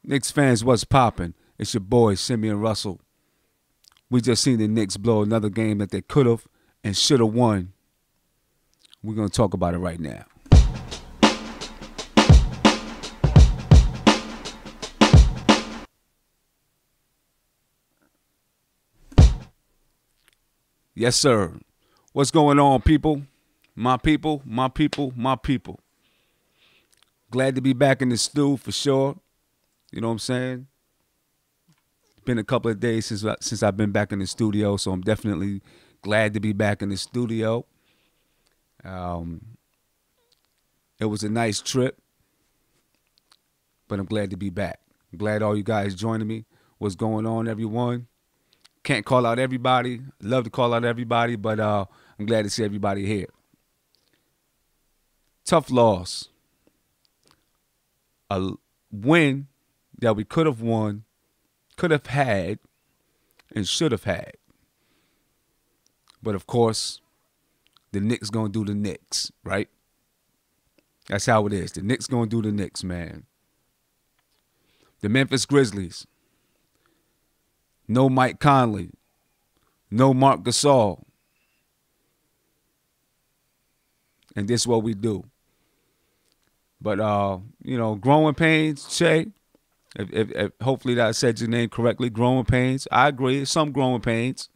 Knicks fans, what's poppin'? It's your boy, Simeon Russell. We just seen the Knicks blow another game that they could have and should have won. We're going to talk about it right now. Yes, sir. What's going on, people? My people, my people, my people. Glad to be back in the stew for sure. You know what I'm saying? Been a couple of days since I've been back in the studio, so I'm definitely glad to be back in the studio. It was a nice trip, but I'm glad to be back. I'm glad all you guys joining me. What's going on, everyone? Can't call out everybody. Love to call out everybody, but I'm glad to see everybody here. Tough loss. A win that we could have won, could have had, and should have had. But of course, the Knicks gonna do the Knicks, right? That's how it is. The Knicks gonna do the Knicks, man. The Memphis Grizzlies. No Mike Conley. No Mark Gasol. And this is what we do. But, growing pains, Shay, if hopefully that I said your name correctly, growing pains. I agree, some growing pains.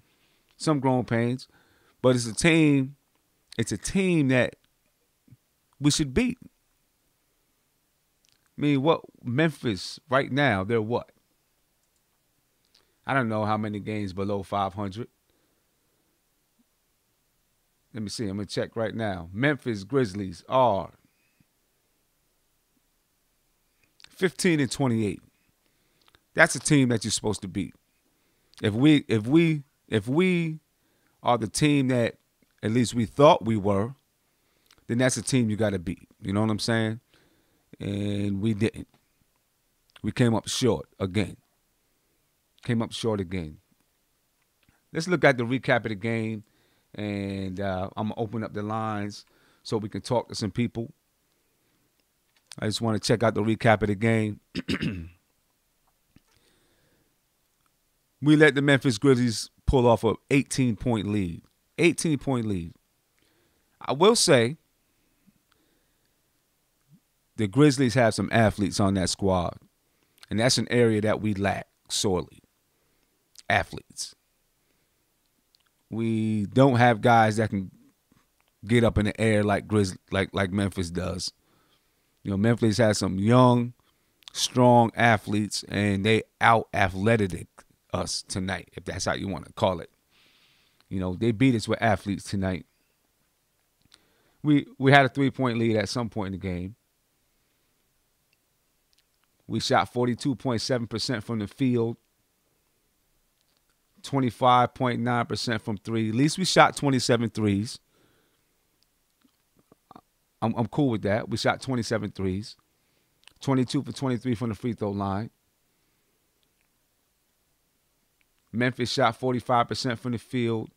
But it's a team that we should beat. I mean, what Memphis right now, they're what? I don't know how many games below 500. Let me see. I'm going to check right now. Memphis Grizzlies are 15-28. That's a team that you're supposed to beat. If we are the team that at least we thought we were, then that's a team you got to beat. You know what I'm saying? And we didn't. We came up short again. Let's look at the recap of the game, and I'm going to open up the lines so we can talk to some people. I just want to check out the recap of the game. We let the Memphis Grizzlies pull off an 18-point lead. 18-point lead. I will say the Grizzlies have some athletes on that squad, and that's an area that we lack sorely. Athletes. We don't have guys that can get up in the air like Memphis does. You know, Memphis has some young, strong athletes, and they out-athletic us tonight, if that's how you want to call it. You know, they beat us with athletes tonight. We had a 3-point lead at some point in the game. We shot 42.7% from the field, 25.9% from three. At least we shot 27 threes. I'm cool with that. We shot 27 threes, 22 for 23 from the free throw line. Memphis shot 45% from the field,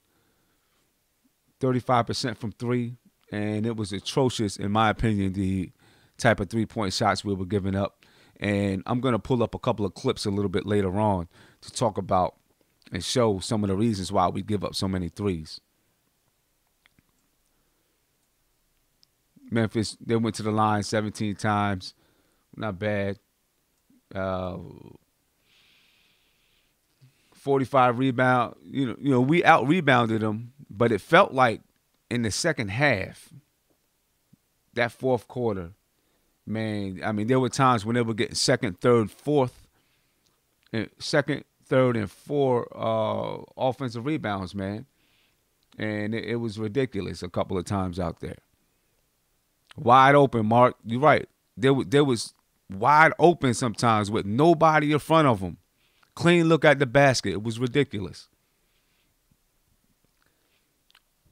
35% from three, and it was atrocious, in my opinion, the type of three-point shots we were giving up. And I'm going to pull up a couple of clips a little bit later on to talk about and show some of the reasons why we give up so many threes. Memphis, they went to the line 17 times. Not bad. 45 rebound. You know, we out-rebounded them, but it felt like in the second half, that fourth quarter, man, I mean, there were times when they were getting second, third, and fourth offensive rebounds, man. And it was ridiculous a couple of times out there. Wide open, Mark. You're right. There was wide open sometimes with nobody in front of them. Clean look at the basket. It was ridiculous.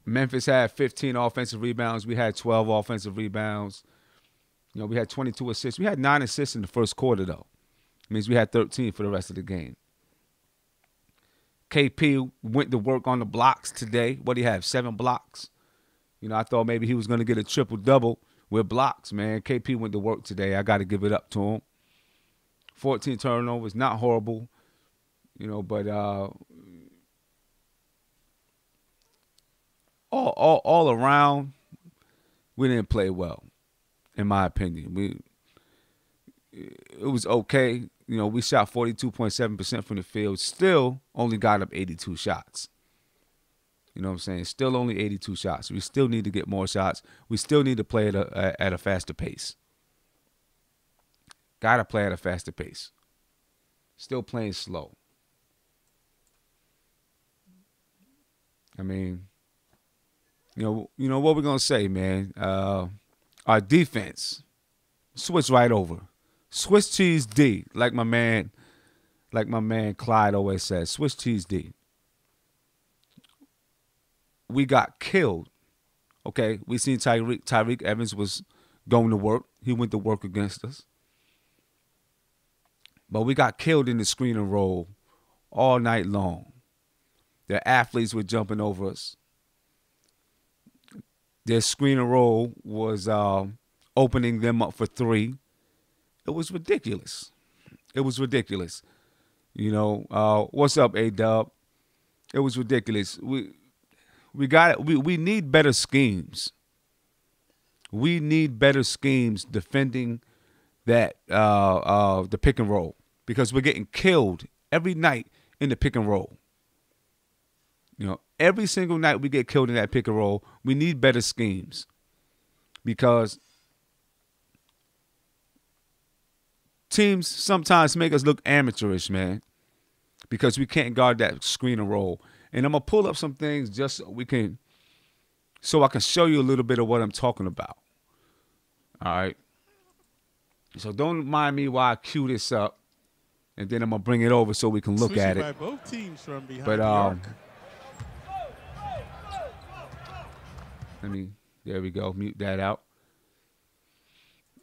Memphis had 15 offensive rebounds. We had 12 offensive rebounds. You know, we had 22 assists. We had 9 assists in the first quarter, though. It means we had 13 for the rest of the game. KP went to work on the blocks today. What do you have, 7 blocks? You know, I thought maybe he was going to get a triple-double with blocks, man. KP went to work today. I got to give it up to him. 14 turnovers, not horrible, but all around, we didn't play well, in my opinion. It was okay. We shot 42.7% from the field, still only got up 82 shots. You know what I'm saying? Still only 82 shots. We still need to get more shots. We still need to play at a faster pace. Got to play at a faster pace. Still playing slow. I mean, what we're going to say, man. Our defense, switch right over. Swiss cheese D, like my man Clyde always says. Swiss cheese D. We got killed. Okay, we seen Tyreek Evans was going to work. He went to work against us. But we got killed in the screen and roll all night long. Their athletes were jumping over us. Their screen and roll was opening them up for three. It was ridiculous. It was ridiculous. What's up, A-Dub? It was ridiculous. We got it. We need better schemes. We need better schemes defending that the pick and roll, because we're getting killed every night in the pick and roll. Every single night we get killed in that pick and roll. We need better schemes, because teams sometimes make us look amateurish, man, because we can't guard that screen and roll. And I'm going to pull up some things just so I can show you a little bit of what I'm talking about. All right. So don't mind me while I cue this up, and then I'm going to bring it over so we can look at it. By both teams from behind. But there we go. Mute that out.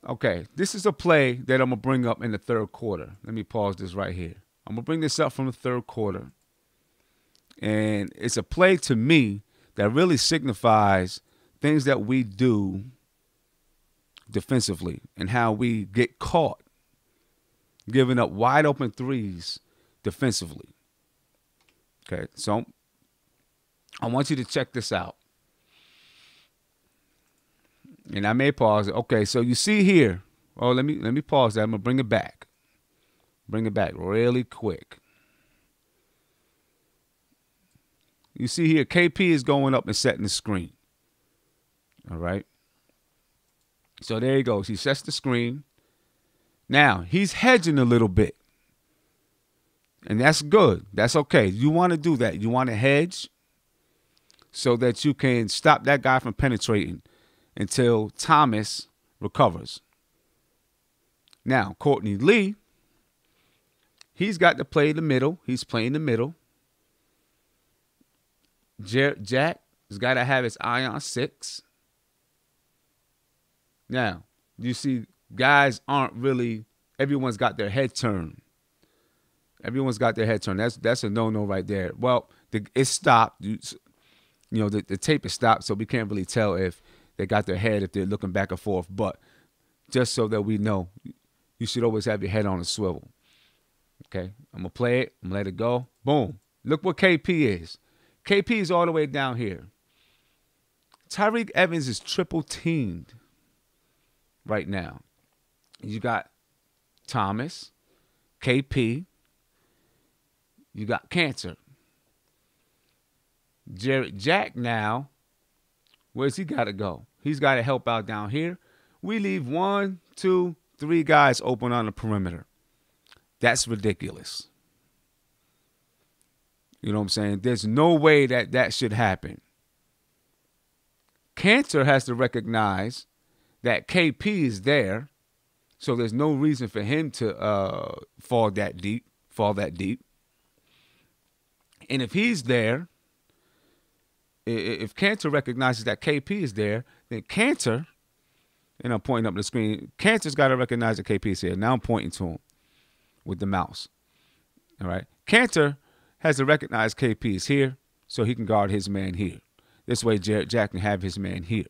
Okay, this is a play that I'm going to bring up in the third quarter. Let me pause this right here. I'm going to bring this up from the third quarter. And it's a play to me that really signifies things that we do defensively and how we get caught giving up wide open threes defensively. Okay, so I want you to check this out. And I may pause it. Okay, so you see here. Oh, let me pause that. I'm gonna bring it back. Bring it back really quick. You see here, KP is going up and setting the screen. All right. So there he goes. He sets the screen. Now, he's hedging a little bit. And that's good. That's okay. You want to do that. You want to hedge so that you can stop that guy from penetrating until Thomas recovers. Now, Courtney Lee, he's got to play the middle. He's playing the middle. Jack has got to have his eye on 6. Now, you see, guys aren't really, everyone's got their head turned. Everyone's got their head turned. That's a no-no right there. Well, it stopped. The tape is stopped, so we can't really tell if they got their head, if they're looking back and forth. But just so that we know, you should always have your head on a swivel. Okay, I'm going to play it. I'm going to let it go. Boom. Look what KP is. KP is all the way down here. Tyreek Evans is triple teamed right now. You got Thomas, KP. You got Cancer. Jack now, where's he got to go? He's got to help out down here. We leave 1, 2, 3 guys open on the perimeter. That's ridiculous. You know what I'm saying? There's no way that should happen. Cancer has to recognize that KP is there, so there's no reason for him to fall that deep. And if he's there, if Cantor recognizes that KP is there, then Cantor, and I'm pointing up the screen, Cantor's got to recognize that KP is here. Now I'm pointing to him with the mouse. All right. Cantor has to recognize KP is here so he can guard his man here. This way Jack can have his man here.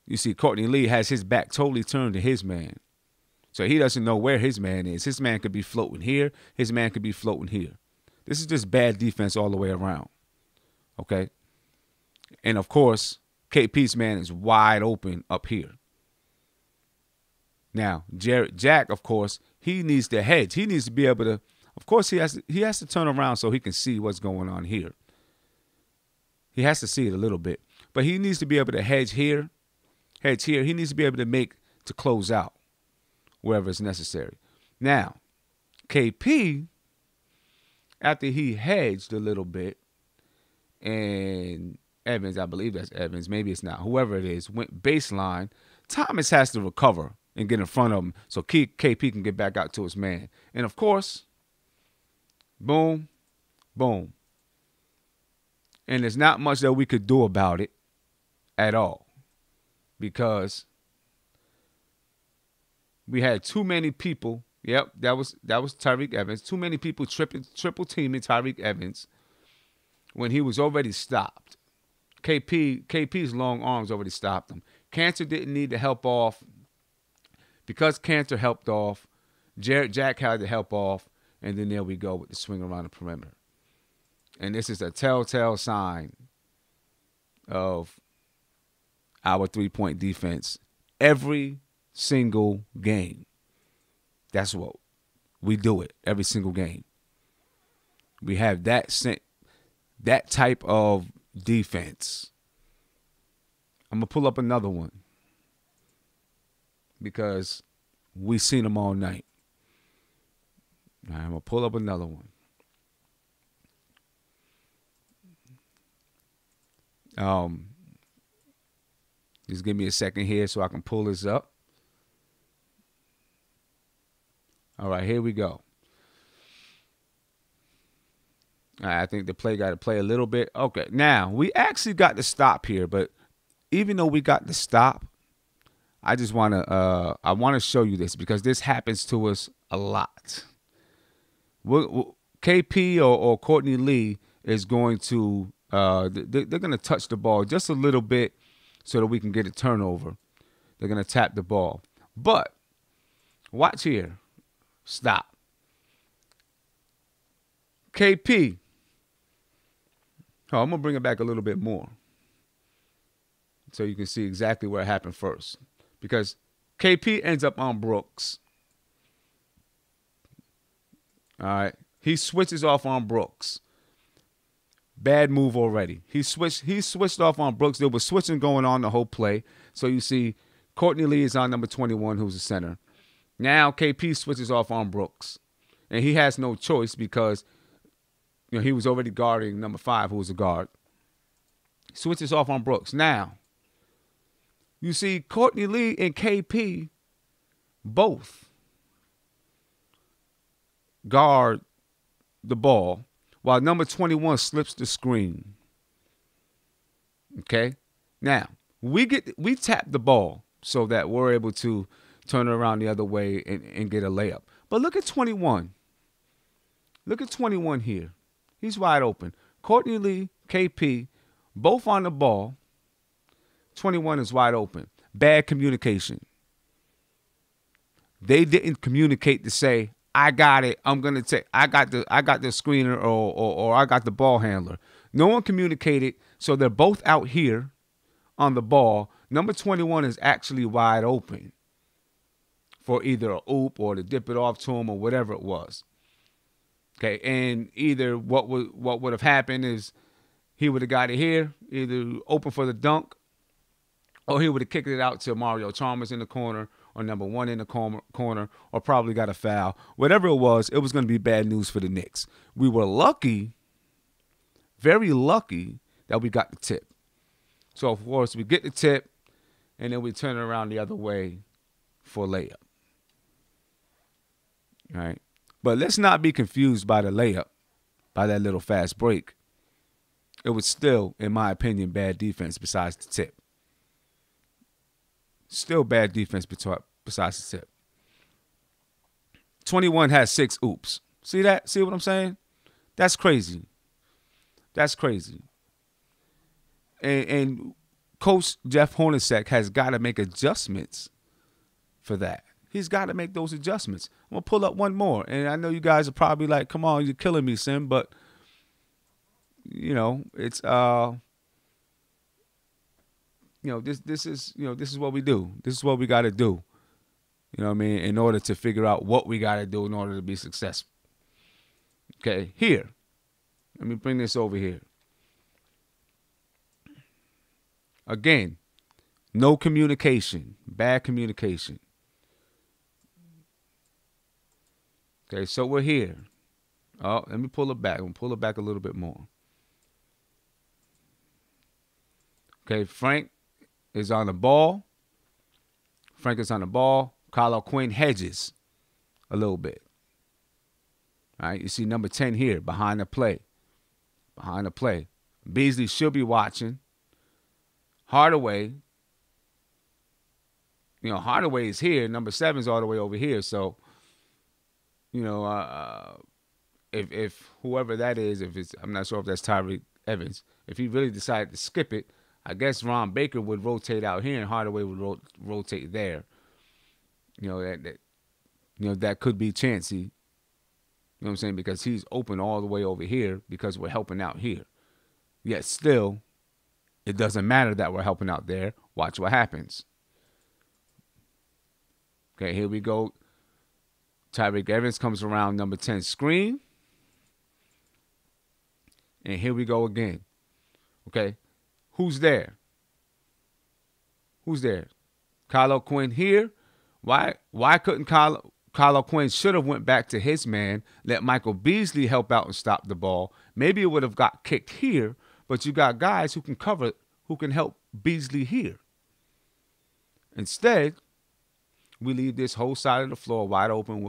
You see, Courtney Lee has his back totally turned to his man. So he doesn't know where his man is. His man could be floating here. His man could be floating here. This is just bad defense all the way around. Okay? And, of course, KP's man is wide open up here. Now, Jack, of course, he needs to hedge. He needs to be able to, of course, he has to turn around so he can see what's going on here. He has to see it a little bit. But he needs to be able to hedge here. He needs to be able to close out wherever it's necessary. Now, KP, after he hedged a little bit, and Evans, I believe that's Evans, maybe it's not, whoever it is, went baseline, Thomas has to recover and get in front of him so KP can get back out to his man. And, of course, boom, boom. And there's not much that we could do about it at all because we had too many people. Yep, that was Tyreke Evans. Too many people triple teaming Tyreke Evans when he was already stopped. KP's long arms already stopped him. Cantor didn't need to help off. Because Cantor helped off, Jack had to help off, and then there we go with the swing around the perimeter. And this is a telltale sign of our three-point defense every single game. That's what we do it every single game. We have that type of defense. I'm going to pull up another one because we seen them all night. All right, I'm going to pull up another one. Just give me a second here so I can pull this up. All right, here we go. All right, I think the play got to play a little bit. Okay, now we actually got the stop here, but even though we got the stop, I just want to show you this because this happens to us a lot. KP or Courtney Lee is going to they're going to touch the ball just a little bit so that we can get a turnover. They're going to tap the ball. But watch here. Stop. KP. Oh, I'm going to bring it back a little bit more so you can see exactly where it happened first. Because KP ends up on Brooks. All right. He switches off on Brooks. Bad move already. He switched off on Brooks. There was switching going on the whole play. So you see Courtney Lee is on number 21, who's the center. Now KP switches off on Brooks. And he has no choice because he was already guarding number 5, who was a guard. Switches off on Brooks. Now, you see Courtney Lee and KP both guard the ball while number 21 slips the screen. Okay? Now, we tap the ball so that we're able to turn it around the other way and get a layup. But look at 21. Look at 21 here. He's wide open. Courtney Lee, KP, both on the ball. 21 is wide open. Bad communication. They didn't communicate to say, I got it. I got the screener or I got the ball handler. No one communicated, so they're both out here on the ball. Number 21 is actually wide open for either a oop or to dip it off to him or whatever it was. Okay, and either what would have happened is he would have got it here, either open for the dunk, or he would have kicked it out to Mario Chalmers in the corner, or number 1 in the corner, or probably got a foul. Whatever it was going to be bad news for the Knicks. We were lucky, very lucky, that we got the tip. So, of course, we get the tip, and then we turn it around the other way for a layup. All right? But let's not be confused by the layup, by that little fast break. It was still, in my opinion, bad defense besides the tip. Still bad defense besides the tip. 21 has 6 oops. See that? See what I'm saying? That's crazy. That's crazy. And Coach Jeff Hornacek has got to make adjustments for that. He's got to make those adjustments. I'm going to pull up one more. And I know you guys are probably like, come on, you're killing me, Sim. But, it's, this is what we do. This is what we got to do. You know what I mean? In order to figure out what we got to do in order to be successful. Okay, here. Let me bring this over here. Again, no communication, bad communication. Okay, so we're here. Oh, let me pull it back. I'm going to pull it back a little bit more. Okay, Frank is on the ball. Frank is on the ball. Carlo Quinn hedges a little bit. All right, you see number 10 here, behind the play. Behind the play. Beasley should be watching. Hardaway. Hardaway is here. Number 7 is all the way over here. So, if whoever that is, I'm not sure if that's Tyreke Evans, if he really decided to skip it, I guess Ron Baker would rotate out here and Hardaway would rotate there. That could be Chancey. You know what I'm saying? Because he's open all the way over here because we're helping out here. Yet still, it doesn't matter that we're helping out there. Watch what happens. Okay, here we go. Tyreke Evans comes around number 10 screen. And here we go again. Okay, who's there? Who's there? Carlo Quinn here. Why couldn't Carlo Quinn should have went back to his man, let Michael Beasley help out and stop the ball. Maybe it would have got kicked here, but you got guys who can cover, who can help Beasley here. Instead, we leave this whole side of the floor wide open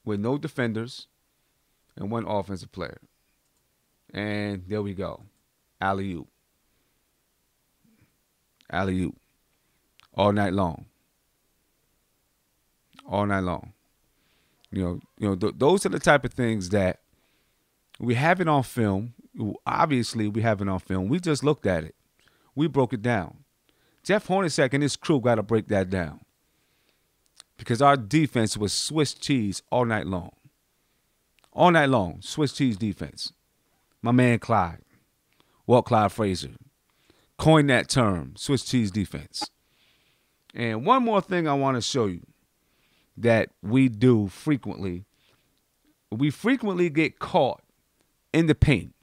with no defenders and one offensive player. And there we go. Alley-oop. Alley-oop. All night long. All night long. Those are the type of things that we have it on film. Obviously, we have it on film. We just looked at it. We broke it down. Jeff Hornacek and his crew got to break that down because our defense was Swiss cheese all night long. All night long, Swiss cheese defense. My man Clyde, Walt Clyde Frazier, coined that term, Swiss cheese defense. And one more thing I want to show you that we do frequently. We frequently get caught in the paint,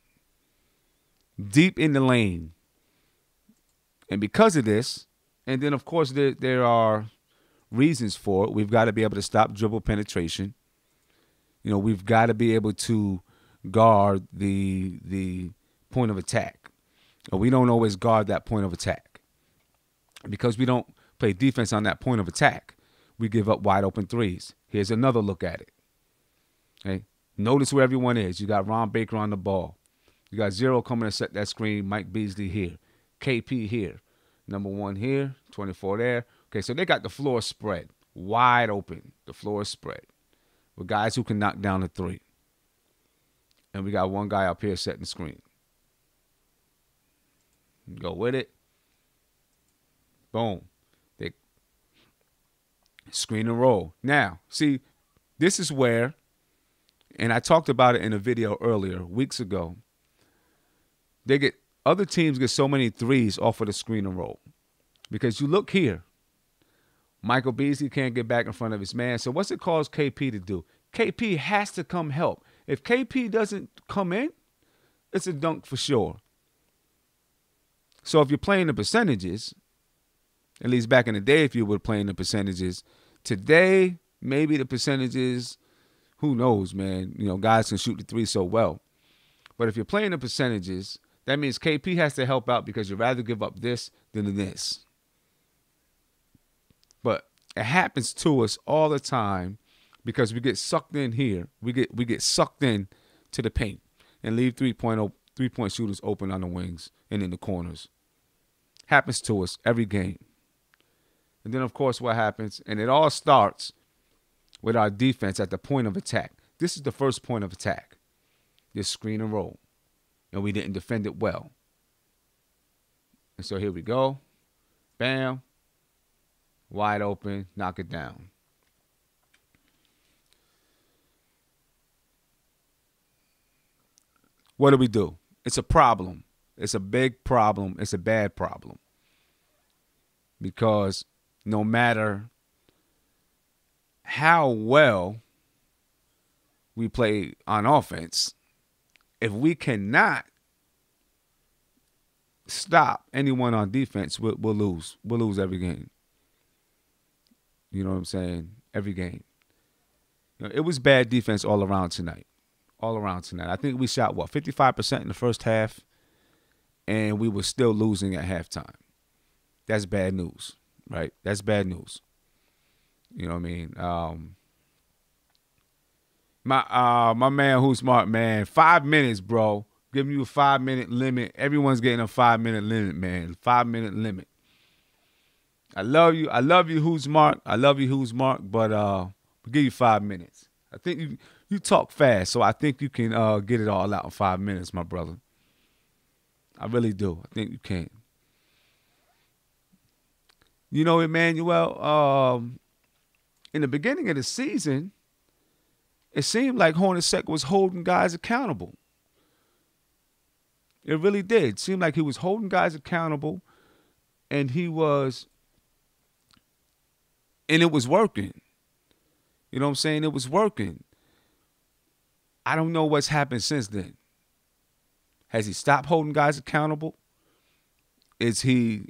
deep in the lane. And because of this, and then, of course, there are reasons for it. We've got to be able to stop dribble penetration. We've got to be able to guard the point of attack. We don't always guard that point of attack. Because we don't play defense on that point of attack, we give up wide open threes. Here's another look at it. Okay? Notice where everyone is. You got Ron Baker on the ball. You got Zero coming to set that screen. Mike Beasley here. KP here. Number 1 here. 24 there. Okay, so they got the floor spread. Wide open. The floor is spread. With guys who can knock down a three. And we got one guy up here setting the screen. Go with it. Boom. They screen and roll. Now, see, this is where, and I talked about it in a video earlier, weeks ago, other teams get so many threes off of the screen and roll. Because you look here, Michael Beasley can't get back in front of his man. So what's it cause KP to do? KP has to come help. If KP doesn't come in, it's a dunk for sure. So if you're playing the percentages, at least back in the day if you were playing the percentages, today maybe the percentages, who knows, man. Guys can shoot the three so well. But if you're playing the percentages, that means KP has to help out because you'd rather give up this than this. But it happens to us all the time because we get sucked in here. We get sucked in to the paint and leave three-point shooters open on the wings and in the corners. Happens to us every game. And then, of course, what happens, and it all starts with our defense at the point of attack. This is the first point of attack, this screen and roll. And we didn't defend it well. And so here we go. Bam. wide open, knock it down. What do? It's a problem. It's a big problem. It's a bad problem because no matter how well we play on offense, if we cannot stop anyone on defense, we'll lose. We'll lose every game. You know what I'm saying? Every game. You know, it was bad defense all around tonight. All around tonight. I think we shot, 55% in the first half, and we were still losing at halftime. That's bad news, right? That's bad news. You know what I mean? My man, who's smart, man. 5 minutes, bro. Giving you a 5-minute limit. Everyone's getting a 5-minute limit, man. 5-minute limit. I love you. I love you, who's smart. I love you, who's smart. But we'll give you 5 minutes. I think you talk fast, so I think you can get it all out in 5 minutes, my brother. I really do. I think you can. You know, Emmanuel, in the beginning of the season, it seemed like Hornacek was holding guys accountable. It really did. It seemed like he was holding guys accountable, and it was working. You know what I'm saying? It was working. I don't know what's happened since then. Has he stopped holding guys accountable? Is he?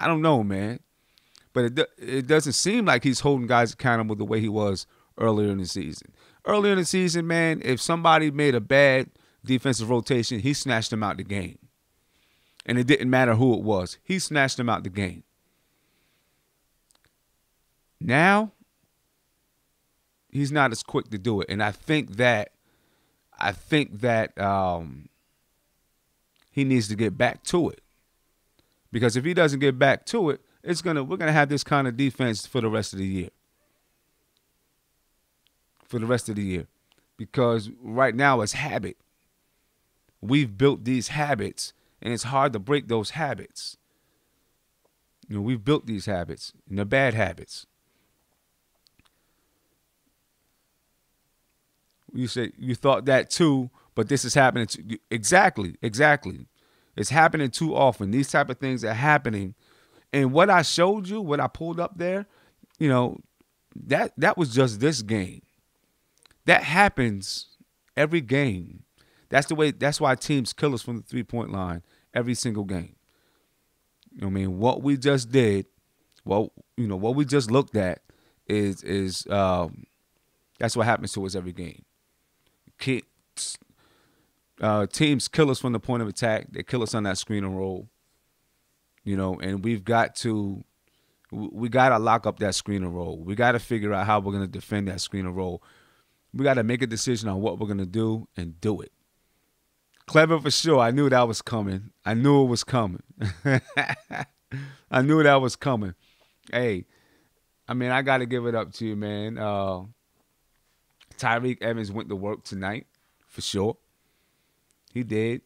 I don't know, man. But it doesn't seem like he's holding guys accountable the way he was earlier in the season. Earlier in the season, man, if somebody made a bad defensive rotation, he snatched them out the game. And it didn't matter who it was. He snatched them out the game. Now, he's not as quick to do it. And I think that he needs to get back to it. Because if he doesn't get back to it, we're gonna have this kind of defense for the rest of the year. For the rest of the year. Because right now it's habit. We've built these habits, and it's hard to break those habits. You know, we've built these habits, and they're bad habits. You say you thought that too, but this is happening to exactly. It's happening too often. These type of things are happening. And what I showed you, what I pulled up there, you know, that was just this game. That happens every game. That's why teams kill us from the 3-point line every single game. You know what I mean? What we just did, what we just looked at is that's what happens to us every game. Teams kill us from the point of attack. They kill us on that screen and roll. You know, and we got to lock up that screen and roll. We got to figure out how we're going to defend that screen and roll. We got to make a decision on what we're going to do and do it. Clever for sure. I knew that was coming. I knew it was coming. I knew that was coming. Hey, I mean, I got to give it up to you, man. Tyreke Evans went to work tonight, for sure. He did.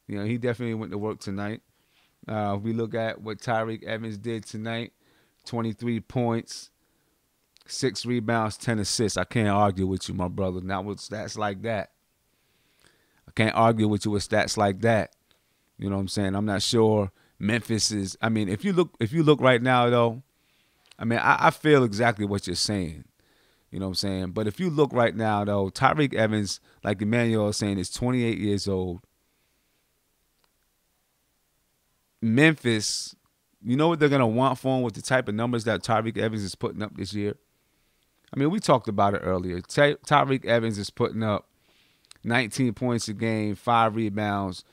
You know, he definitely went to work tonight. If we look at what Tyreke Evans did tonight, 23 points, 6 rebounds, 10 assists. I can't argue with you, my brother. Not with stats like that. I can't argue with you with stats like that. You know what I'm saying? I'm not sure Memphis is. I mean, if you look right now, though, I mean, I feel exactly what you're saying. You know what I'm saying? But if you look right now, though, Tyreke Evans, like Emmanuel is saying, is 28 years old. Memphis, you know what they're going to want for him with the type of numbers that Tyreke Evans is putting up this year? I mean, we talked about it earlier. Tyreke Evans is putting up 19 points a game, 5 rebounds,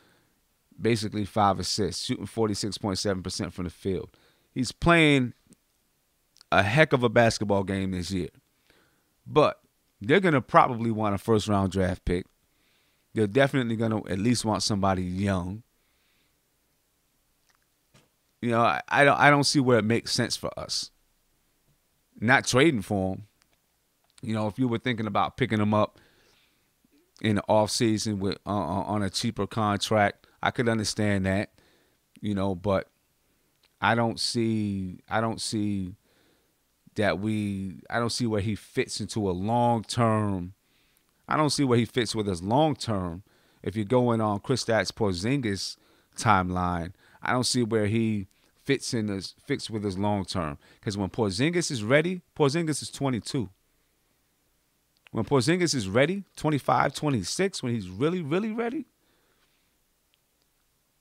basically 5 assists, shooting 46.7% from the field. He's playing a heck of a basketball game this year. But they're going to probably want a first-round draft pick. They're definitely going to at least want somebody young. You know, I don't see where it makes sense for us. Not trading for him. You know, if you were thinking about picking him up in the offseason with on a cheaper contract, I could understand that. You know, but I don't see where he fits into a long term. I don't see where he fits with us long term. If you're going on Kristaps Porzingis timeline, I don't see where he fits with us long term. Because when Porzingis is ready, Porzingis is 22. When Porzingis is ready, 25, 26, when he's really, really ready,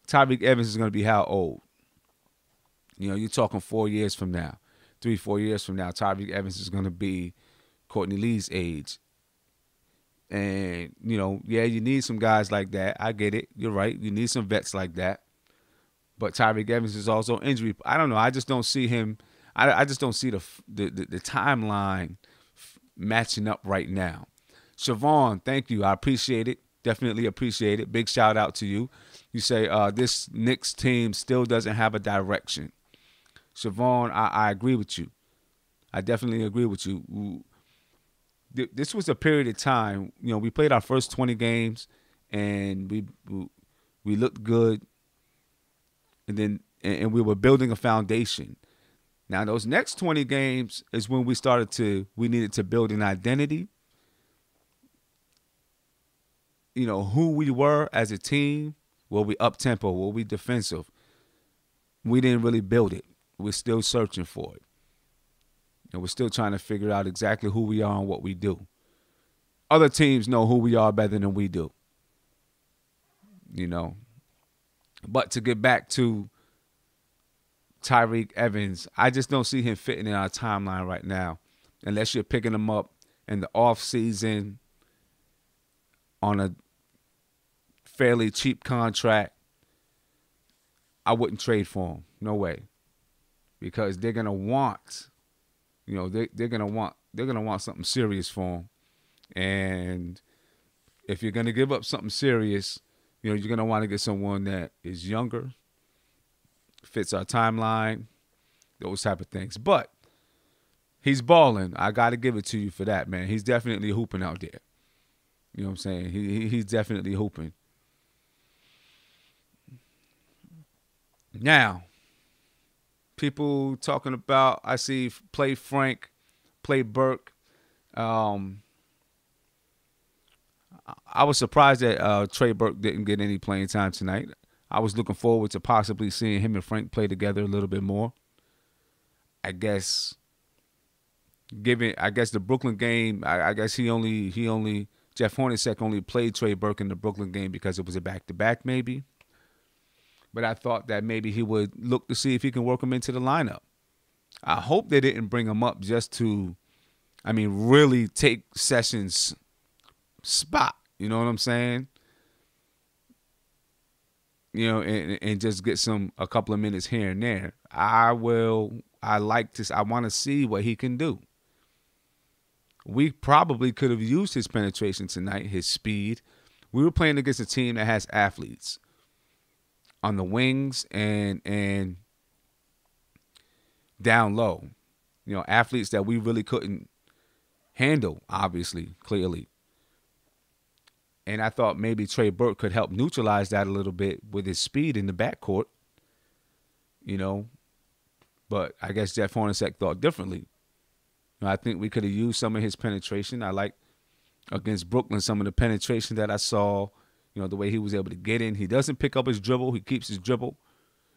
Tyreke Evans is going to be how old? You're talking 4 years from now, 3, 4 years from now, Tyreke Evans is going to be Courtney Lee's age. And, you need some guys like that. I get it. You're right. You need some vets like that. But Tyreke Evans is also injury. I don't know. I just don't see him. I just don't see the timeline matching up right now. Siobhan, thank you. I appreciate it. Definitely appreciate it. Big shout out to you. You say this Knicks team still doesn't have a direction. Siobhan, I agree with you. I definitely agree with you. This was a period of time. We played our first 20 games, and we looked good, and we were building a foundation. Now those next 20 games is when we needed to build an identity. Who we were as a team. Were we up tempo? Were we defensive? We didn't really build it. We're still searching for it. And we're still trying to figure out exactly who we are and what we do. Other teams know who we are better than we do. But to get back to Tyreke Evans, I just don't see him fitting in our timeline right now. Unless you're picking him up in the off season on a fairly cheap contract, I wouldn't trade for him. No way. Because they're gonna want, they're gonna want something serious for him. And if you're gonna give up something serious, you're gonna want to get someone that is younger, fits our timeline, those type of things. But he's balling. I got to give it to you for that, man. He's definitely hooping out there. You know what I'm saying? He's definitely hooping. Now, people talking about, I see play Frank, play Burke. I was surprised that Trey Burke didn't get any playing time tonight. I was looking forward to possibly seeing him and Frank play together a little bit more. I guess the Brooklyn game, I guess Jeff Hornacek only played Trey Burke in the Brooklyn game because it was a back-to-back maybe. But I thought that maybe he would look to see if he can work him into the lineup. I hope they didn't bring him up just to, really take Sessions' spot. You know what I'm saying? And just get a couple of minutes here and there. I want to see what he can do. We probably could have used his penetration tonight, his speed. We were playing against a team that has athletes on the wings and down low. Athletes that we really couldn't handle, obviously, clearly. And I thought maybe Trey Burke could help neutralize that a little bit with his speed in the backcourt. But I guess Jeff Hornacek thought differently. I think we could have used some of his penetration. I like against Brooklyn some of the penetration that I saw, the way he was able to get in. He doesn't pick up his dribble. He keeps his dribble.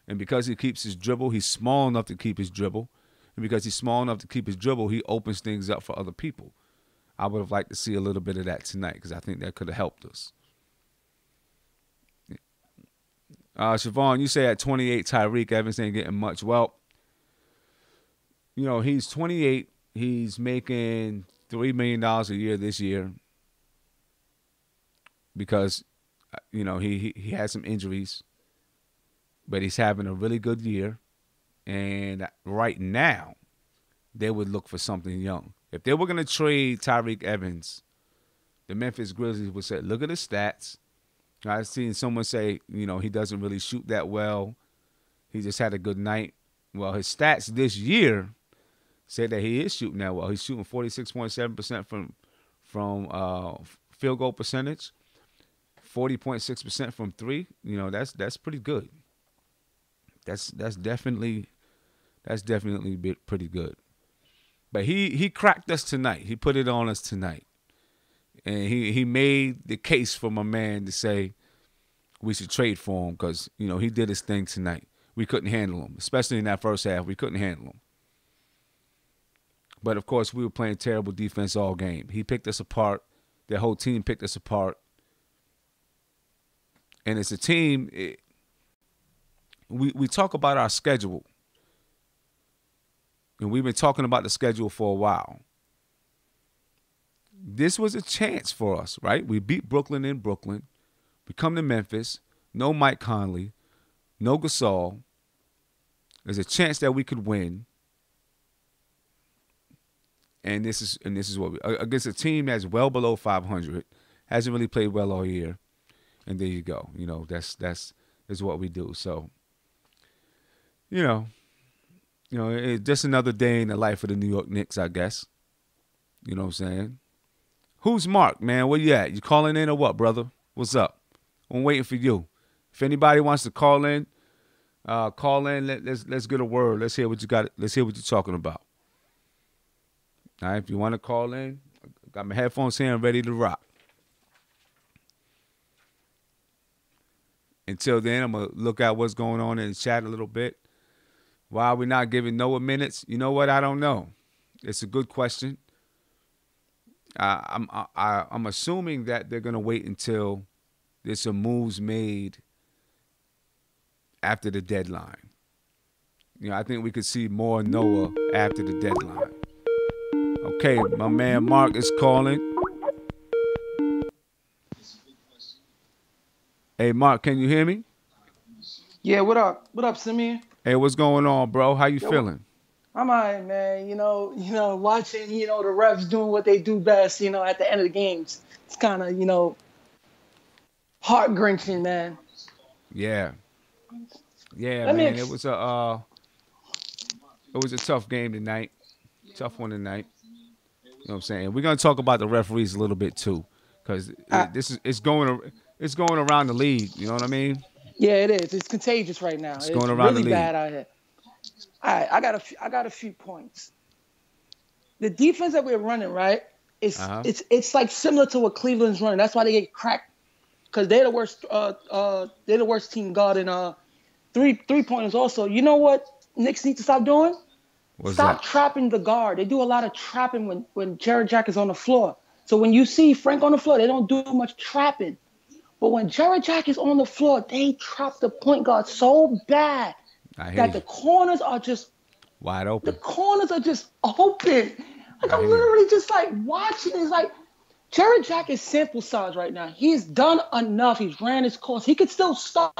And because he keeps his dribble, he's small enough to keep his dribble. And because he's small enough to keep his dribble, he opens things up for other people. I would have liked to see a little bit of that tonight because I think that could have helped us. Siobhan, you say at 28, Tyreke Evans ain't getting much. Well, he's 28. He's making $3 million a year this year because, he had some injuries, but he's having a really good year. And right now, they would look for something young. If they were going to trade Tyreke Evans, the Memphis Grizzlies would say, look at his stats. I've seen someone say, he doesn't really shoot that well. He just had a good night. Well, his stats this year say that he is shooting that well. He's shooting 46.7% from field goal percentage, 40.6% from three. That's pretty good. That's definitely That's definitely pretty good. But he cracked us tonight. He put it on us tonight. And he made the case for my man to say we should trade for him because, you know, he did his thing tonight. We couldn't handle him, especially in that first half. We couldn't handle him. But, of course, we were playing terrible defense all game. He picked us apart. The whole team picked us apart. And as a team, we talk about our schedule. And we've been talking about the schedule for a while. This was a chance for us, right? We beat Brooklyn in Brooklyn. We come to Memphis. No Mike Conley. No Gasol. There's a chance that we could win. And this is what we against a team that's well below 500, hasn't really played well all year, and there you go. You know that's what we do. So, you know, it's just another day in the life of the New York Knicks, I guess. You know what I'm saying? Who's Mark, man? Where you at? You calling in or what, brother? What's up? I'm waiting for you. If anybody wants to call in. Let's get a word. Let's hear what you got. Let's hear what you're talking about. All right, if you want to call in, I got my headphones here and ready to rock. Until then, I'm going to look at what's going on in the chat a little bit. Why are we not giving Noah minutes? You know what? I don't know. It's a good question. I'm assuming that they're going to wait until there's some moves made after the deadline. You know, I think we could see more Noah after the deadline. Okay, my man Mark is calling. Hey, Mark, can you hear me? Yeah, what up? What up, Simeon? Hey, what's going on, bro? How you feeling? I'm all right, man. You know, watching, the refs doing what they do best, at the end of the games. It's kind of, heart-wrenching, man. Yeah. Yeah, man. It was a tough game tonight. Tough one tonight. You know what I'm saying? We're gonna talk about the referees a little bit too, because it's going around the league. You know what I mean? Yeah, it is. It's contagious right now. It's going around really the league. Bad out here. All right, I got a few points. The defense that we're running, right? It's like similar to what Cleveland's running. That's why they get cracked, because they're the worst team guarding three-pointers. Also, you know what Knicks need to stop doing? Stop trapping the guard. They do a lot of trapping when Jared Jack is on the floor. So when you see Frank on the floor, they don't do much trapping. But when Jared Jack is on the floor, they trap the point guard so bad that the corners are just wide open. The corners are just open. Like I'm literally just like watching. It's like Jared Jack is sample size right now. He's done enough. He's ran his course. He could still start.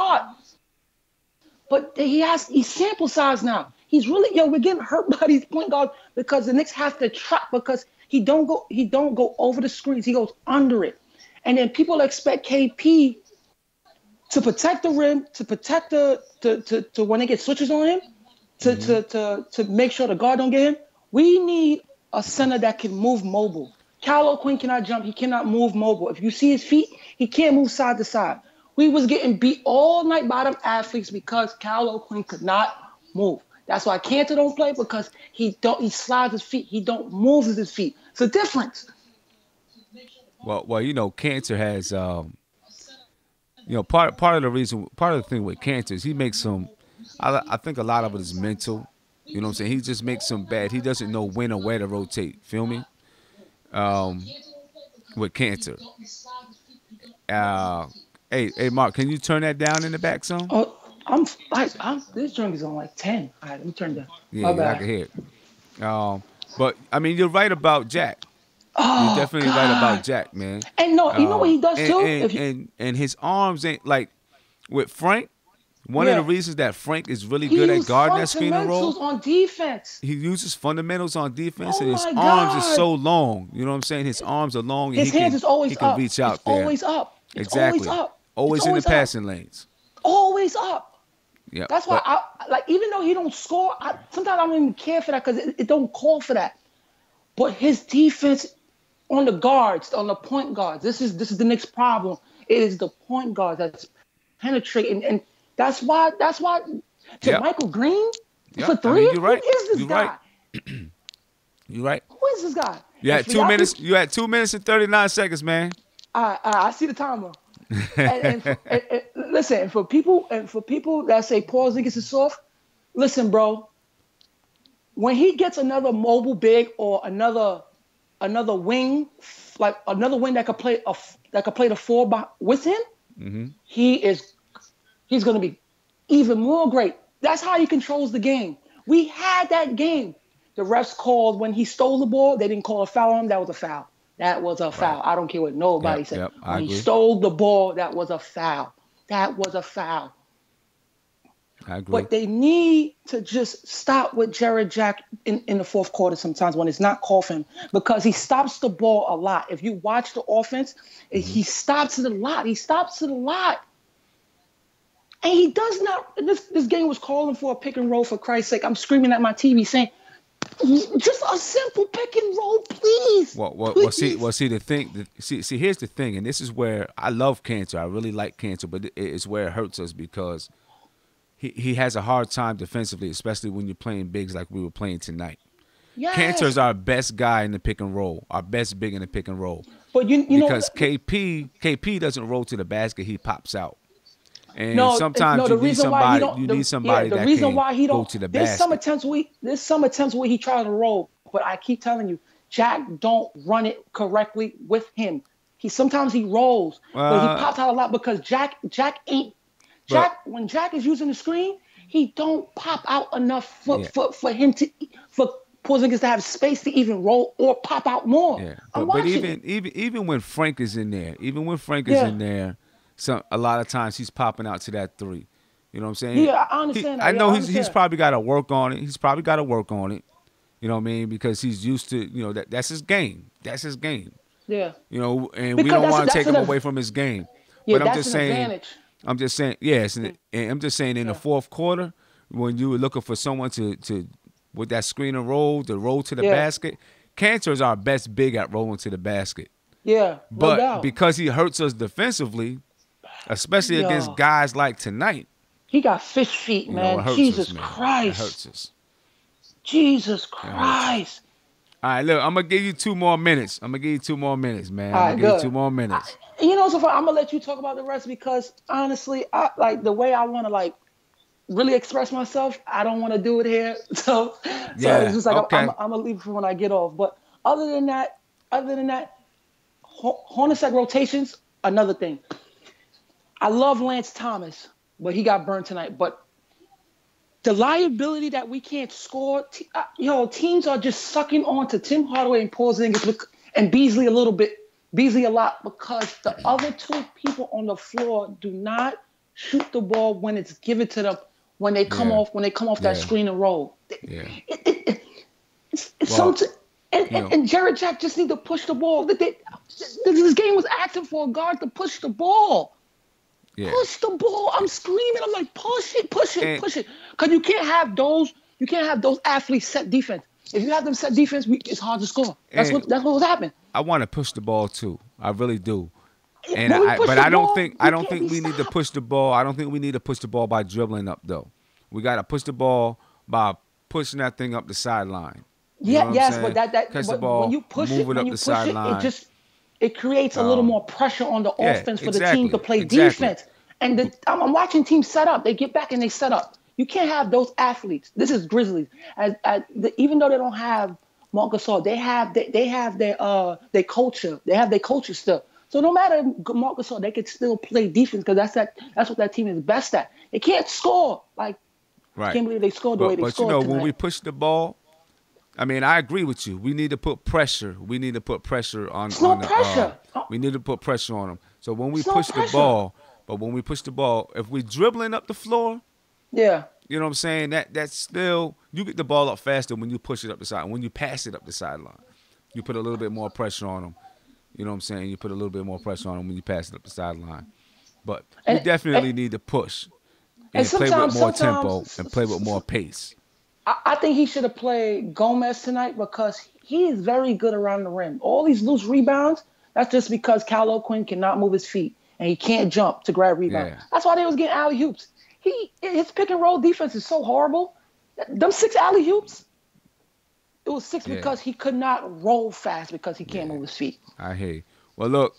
But he's sample size now. He's really, we're getting hurt by these point guards because the Knicks have to trap because he don't go over the screens. He goes under it. And then people expect KP to protect the rim, to protect to when they get switches on him, to make sure the guard don't get him. We need a center that can move mobile. Kyle O'Quinn cannot jump. He cannot move mobile. If you see his feet, he can't move side to side. We was getting beat all night by them athletes because Kyle O'Quinn could not move. That's why Cantor don't play, because he slides his feet. He don't move his feet. It's a difference. Well, Cantor has, part of the thing with Cantor is he makes some. I think a lot of it is mental. You know what I'm saying? He just makes some bad. He doesn't know when or where to rotate. Feel me? With Cantor. Hey, Mark, can you turn that down in the back some? Oh, this drink is on like 10. All right, let me turn it down. Yeah, I can hear it. But I mean, you're right about Jack. Oh, you're definitely right about Jack, man. And you know what he does too? And his arms ain't like with Frank. One of the reasons that Frank is really good at guarding that screen and roll. On defense. He uses fundamentals on defense, and his arms are so long. You know what I'm saying? His arms are long, and his hands is always he can reach out there. Always up. It's exactly. Always up. Always in the passing lanes. Always up. Yeah. That's why even though he don't score, sometimes I don't even care for that because it don't call for that. But his defense on the guards, on the point guards, this is the next problem. It is the point guards that's penetrating, and that's why Michael Green, Yeah, For I three? mean, you're right. Who is this You're guy? right. You're right. Who is this guy? You And had for 2 y'all minutes. who- You had 2 minutes and 39 seconds, man. I see the timer. And listen, and for people that say Porzingis is soft, listen, bro. When he gets another mobile big or another wing, like another wing that could play the four with him, he's gonna be even more great. That's how he controls the game. We had that game. The refs called when he stole the ball. They didn't call a foul on him. That was a foul. That was a foul. I don't care what nobody said. Yep, when he agree. stole the ball, that was a foul. That was a foul. I agree. But they need to just stop with Jared Jack in the fourth quarter sometimes when it's not called for him, because he stops the ball a lot. If you watch the offense, he stops it a lot. He stops it a lot. And he does not. This game was calling for a pick and roll, for Christ's sake. I'm screaming at my TV saying, just a simple pick and roll, please. Well, see the thing. See, here's the thing, and this is where I love Cantor. I really like Cantor, but it's where it hurts us because he has a hard time defensively, especially when you're playing bigs like we were playing tonight. Yes. Cantor's our best guy in the pick and roll, our best big in the pick and roll. But you because know, KP doesn't roll to the basket, he pops out. And no, sometimes no, you need somebody that can go to the basket. There's some attempts where he tries to roll, but I keep telling you, Jack don't run it correctly with him. Sometimes he rolls, but he pops out a lot because when Jack is using the screen, he don't pop out enough for Porzingis to have space to even roll or pop out more. Yeah, but even when Frank is in there, a lot of times he's popping out to that three. You know what I'm saying? Yeah, I understand. I know he's probably got to work on it. He's probably got to work on it. You know what I mean? Because he's used to, that's his game. That's his game. Yeah. And we don't want to take him away from his game. Yeah, but I'm that's just an saying. advantage. I'm just saying, yes, and I'm just saying in the fourth quarter, when you were looking for someone to with that screen and roll, to roll to the basket, Cantor is our best big at rolling to the basket. Yeah, but no doubt. Because he hurts us defensively, especially against guys like tonight. He got fish feet, man. Jesus Christ. It hurts us. Jesus Christ. All right, look, I'm going to give you 2 more minutes. I'm going to give you 2 more minutes, man. All right, I'm going to give you 2 more minutes. So far, I'm going to let you talk about the rest because, honestly, the way I want to, really express myself, I don't want to do it here. So it's just like I'm going to leave it for when I get off. But other than that, Hornacek rotations, another thing. I love Lance Thomas, but he got burned tonight. But the liability that we can't score, teams are just sucking on to Tim Hardaway and Porzingis and Beasley a lot because the other 2 people on the floor do not shoot the ball when it's given to them when they come off that screen and roll. Yeah. And Jared Jack just need to push the ball. This game was asking for a guard to push the ball. Yeah. Push the ball. I'm screaming. I'm like, push it. Because you can't have those athletes set defense. If you have them set defense, it's hard to score. That's what was happening. I want to push the ball too. I really do. And I don't think we need to push the ball. I don't think we need to push the ball by dribbling up though. We got to push the ball by pushing that thing up the sideline. But when you push it creates a little more pressure on the offense for the team to play defense. And I'm watching teams set up. They get back and they set up. You can't have those athletes. This is Grizzlies. Even though they don't have Marc Gasol, they have their culture. They have their culture still. So no matter Marc Gasol, they could still play defense because that's what that team is best at. They can't score. I can't believe they scored the way they scored tonight. When we push the ball, I mean, I agree with you. We need to put pressure. We need to put pressure on. We need to put pressure on them. So when we push the ball, if we're dribbling up the floor, you know what I'm saying? That's still, you get the ball up faster when you push it up the side. When you pass it up the sideline, you put a little bit more pressure on them. You know what I'm saying? You put a little bit more pressure on them when you pass it up the sideline. But we definitely need to push and play with more tempo and play with more pace. I think he should have played Gomez tonight because he is very good around the rim. All these loose rebounds, that's just because Cal O'Quinn cannot move his feet and he can't jump to grab rebounds. Yeah. That's why they was getting alley-hoops. His pick and roll defense is so horrible. Them 6 alley oops. It was 6 Yeah. because he could not roll fast because he can't move his feet. I hear you. Well, look,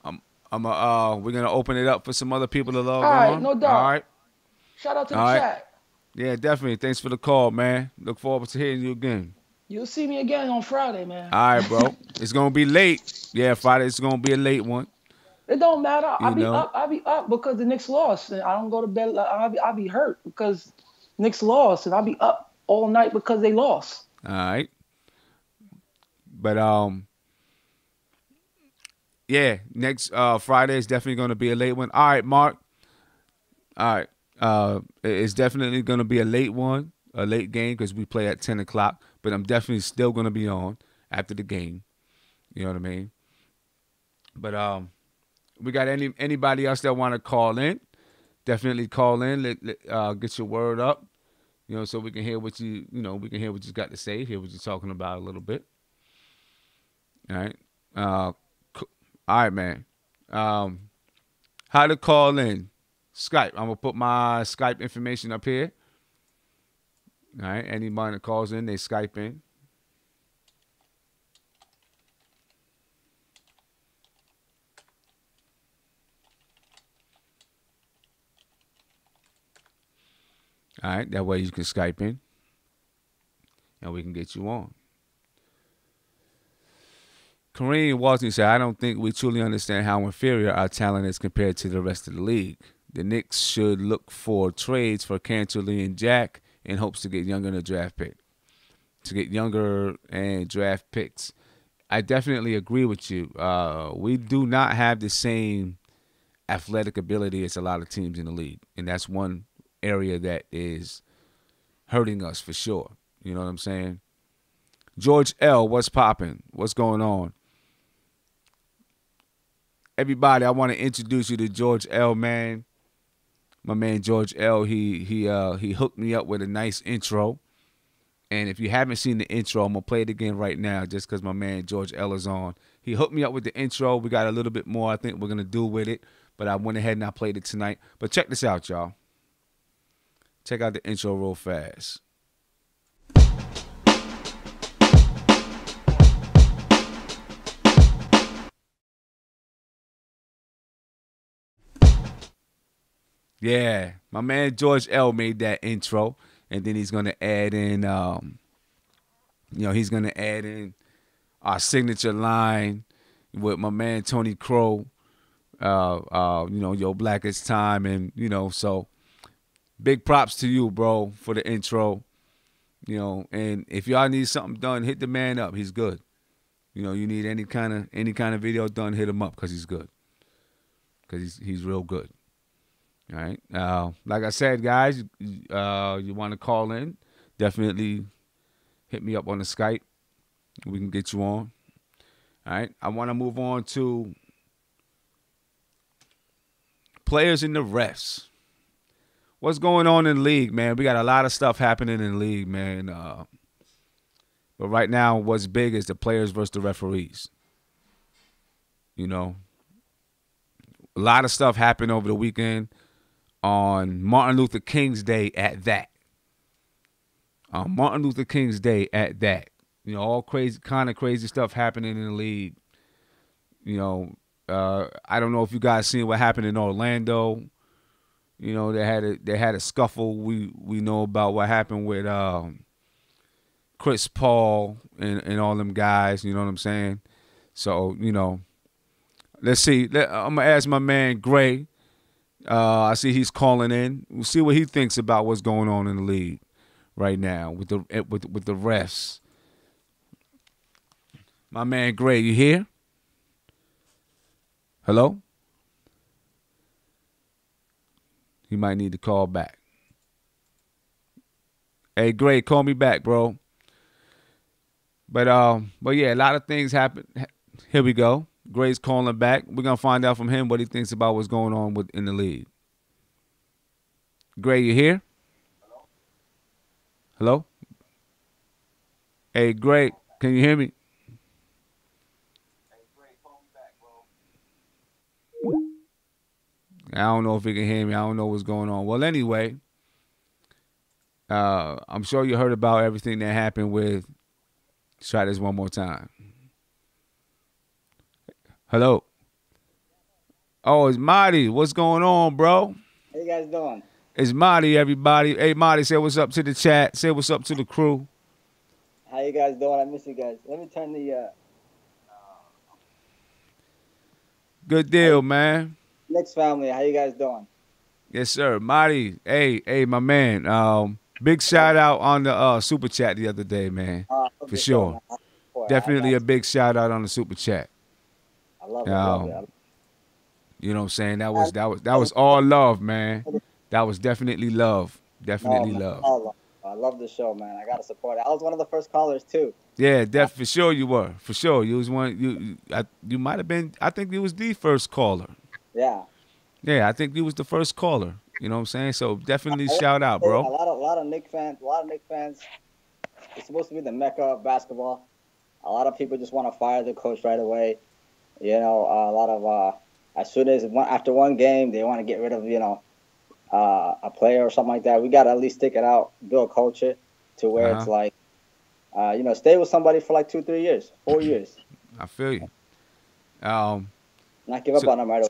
we're gonna open it up for some other people to log All right, on. no All doubt. right. Shout out to All the right. chat. Yeah, definitely. Thanks for the call, man. Look forward to hearing you again. You'll see me again on Friday, man. All right, bro. It's gonna be late. Yeah, Friday. It's gonna be a late one. It don't matter. You know. I'll be up because the Knicks lost, and I don't go to bed. I'll be hurt because Knicks lost, and I'll be up all night because they lost. All right. But yeah, next Friday is definitely gonna be a late one. All right, Mark. All right. It's definitely gonna be a late one, a late game because we play at 10:00. But I'm definitely still gonna be on after the game. You know what I mean? But we got anybody else that want to call in? Definitely call in. Get your word up. You know, so we can hear what you got to say. Hear what you're talking about a little bit. All right. All right, man. How to call in? Skype. I'm gonna put my Skype information up here. All right. Anybody that calls in, they Skype in. All right. That way you can Skype in, and we can get you on. Kareem Walton said, I don't think we truly understand how inferior our talent is compared to the rest of the league. The Knicks should look for trades for Cantor-Lee and Jack in hopes to get younger in the draft pick. To get younger and draft picks. I definitely agree with you. We do not have the same athletic ability as a lot of teams in the league. And that's one area that is hurting us for sure. You know what I'm saying? George L., what's popping? What's going on? Everybody, I want to introduce you to George L., man. My man George L., he hooked me up with a nice intro. And if you haven't seen the intro, I'm going to play it again right now just because my man George L. is on. He hooked me up with the intro. We got a little bit more I think we're going to do with it. But I went ahead and I played it tonight. But check this out, y'all. Check out the intro real fast. Yeah, my man George L. made that intro, and then he's gonna add in, he's gonna add in our signature line with my man Tony Crow. Yo, Black is Time, and so big props to you, bro, for the intro. And if y'all need something done, hit the man up. He's good. You need any kind of video done, hit him up because he's good. Because he's real good. All right. Like I said, guys, you want to call in, definitely hit me up on the Skype. We can get you on. All right. I want to move on to players and the refs. What's going on in the league, man? We got a lot of stuff happening in the league, man. But right now, what's big is the players versus the referees. A lot of stuff happened over the weekend. On Martin Luther King's Day at that. On Martin Luther King's Day at that. All crazy stuff happening in the league. I don't know if you guys seen what happened in Orlando. They had a scuffle. We know about what happened with Chris Paul and all them guys. You know what I'm saying? So, let's see. I'm going to ask my man Gray. I see he's calling in. We'll see what he thinks about what's going on in the league right now with the refs. My man Gray, you here? Hello? He might need to call back. Hey, Gray, call me back, bro. But yeah, a lot of things happen. Here we go. Gray's calling back. We're gonna find out from him what he thinks about what's going on in the league. Gray, you here? Hello? Hey, Gray, can you hear me? I don't know if he can hear me. I don't know what's going on. Well, anyway, I'm sure you heard about everything that happened with. Let's try this one more time. Hello. Oh, it's Marty. What's going on, bro? How you guys doing? It's Marty, everybody. Hey, Marty, say what's up to the chat. Say what's up to the crew. How you guys doing? I miss you guys. Let me turn the Good deal, man. Knicks family. How you guys doing? Yes, sir. Marty, hey, my man. Big shout out on the super chat the other day, man. For sure. Definitely a big shout out on the super chat. I love it. I love it. You know what I'm saying? That was all love, man. That was definitely love. Definitely love. I love the show, man. I gotta support it. I was one of the first callers too. Yeah, for sure you were. For sure. You was one you might have been, I think you was the first caller. Yeah. Yeah, I think you was the first caller. You know what I'm saying? So definitely shout out, bro. A lot of Knicks fans. It's supposed to be the mecca of basketball. A lot of people just want to fire the coach right away. You know, a lot of as soon as after one game they want to get rid of a player or something like that. We got to at least stick it out, build culture to where it's like, stay with somebody for like 2-3 years, 4 years. I feel you. Not give up on them right away.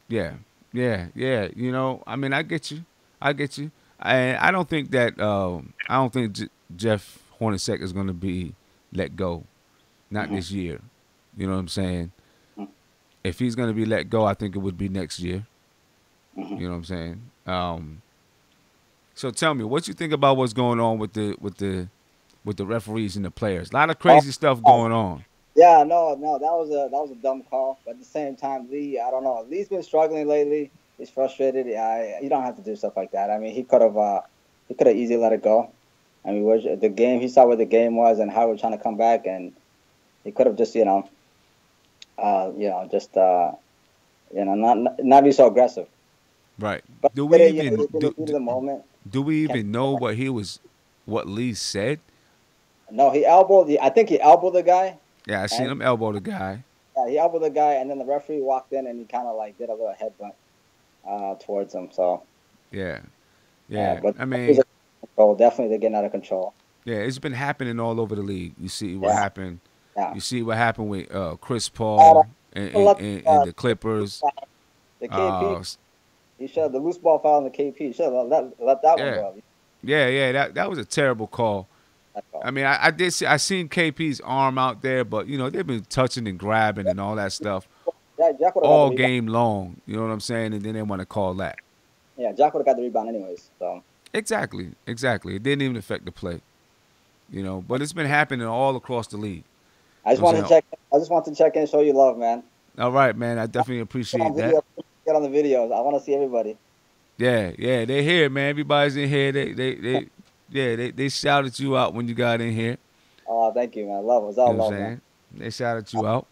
Yeah. You know, I mean, I get you. I don't think that Jeff Hornacek is going to be let go, not this year. You know what I'm saying? If he's going to be let go, I think it would be next year. You know what I'm saying? So tell me, what you think about what's going on with the referees and the players? A lot of crazy stuff going on. Yeah, no, that was a dumb call. But at the same time, Lee, I don't know. Lee's been struggling lately. He's frustrated. You don't have to do stuff like that. I mean, he could have easily let it go. I mean, the game, he saw where the game was and how we're trying to come back, and he could have just not be so aggressive. Right. But Do we even know what Lee said? No, I think he elbowed the guy. Yeah, I seen him elbow the guy. Yeah, he elbowed the guy, and then the referee walked in and he kind of like did a little headbutt towards him. So. Yeah. But I mean, definitely they're getting out of control. Yeah, it's been happening all over the league. You see what happened. Yeah. You see what happened with Chris Paul and the Clippers. The KP. He showed the loose ball foul on the KP. He should have let that one go. Yeah. That was a terrible call. I mean, I seen KP's arm out there, but they've been touching and grabbing and all that stuff all game long. You know what I'm saying? And then they want to call that. Yeah, Jack would have got the rebound anyways. So. Exactly. It didn't even affect the play. But it's been happening all across the league. I just want to check in, show you love, man. All right, man. I definitely appreciate that. Get on the videos. I want to see everybody. Yeah. They're here, man. Everybody's in here. They shouted you out when you got in here. Oh, thank you, man. Love was all love, man. They shouted you out.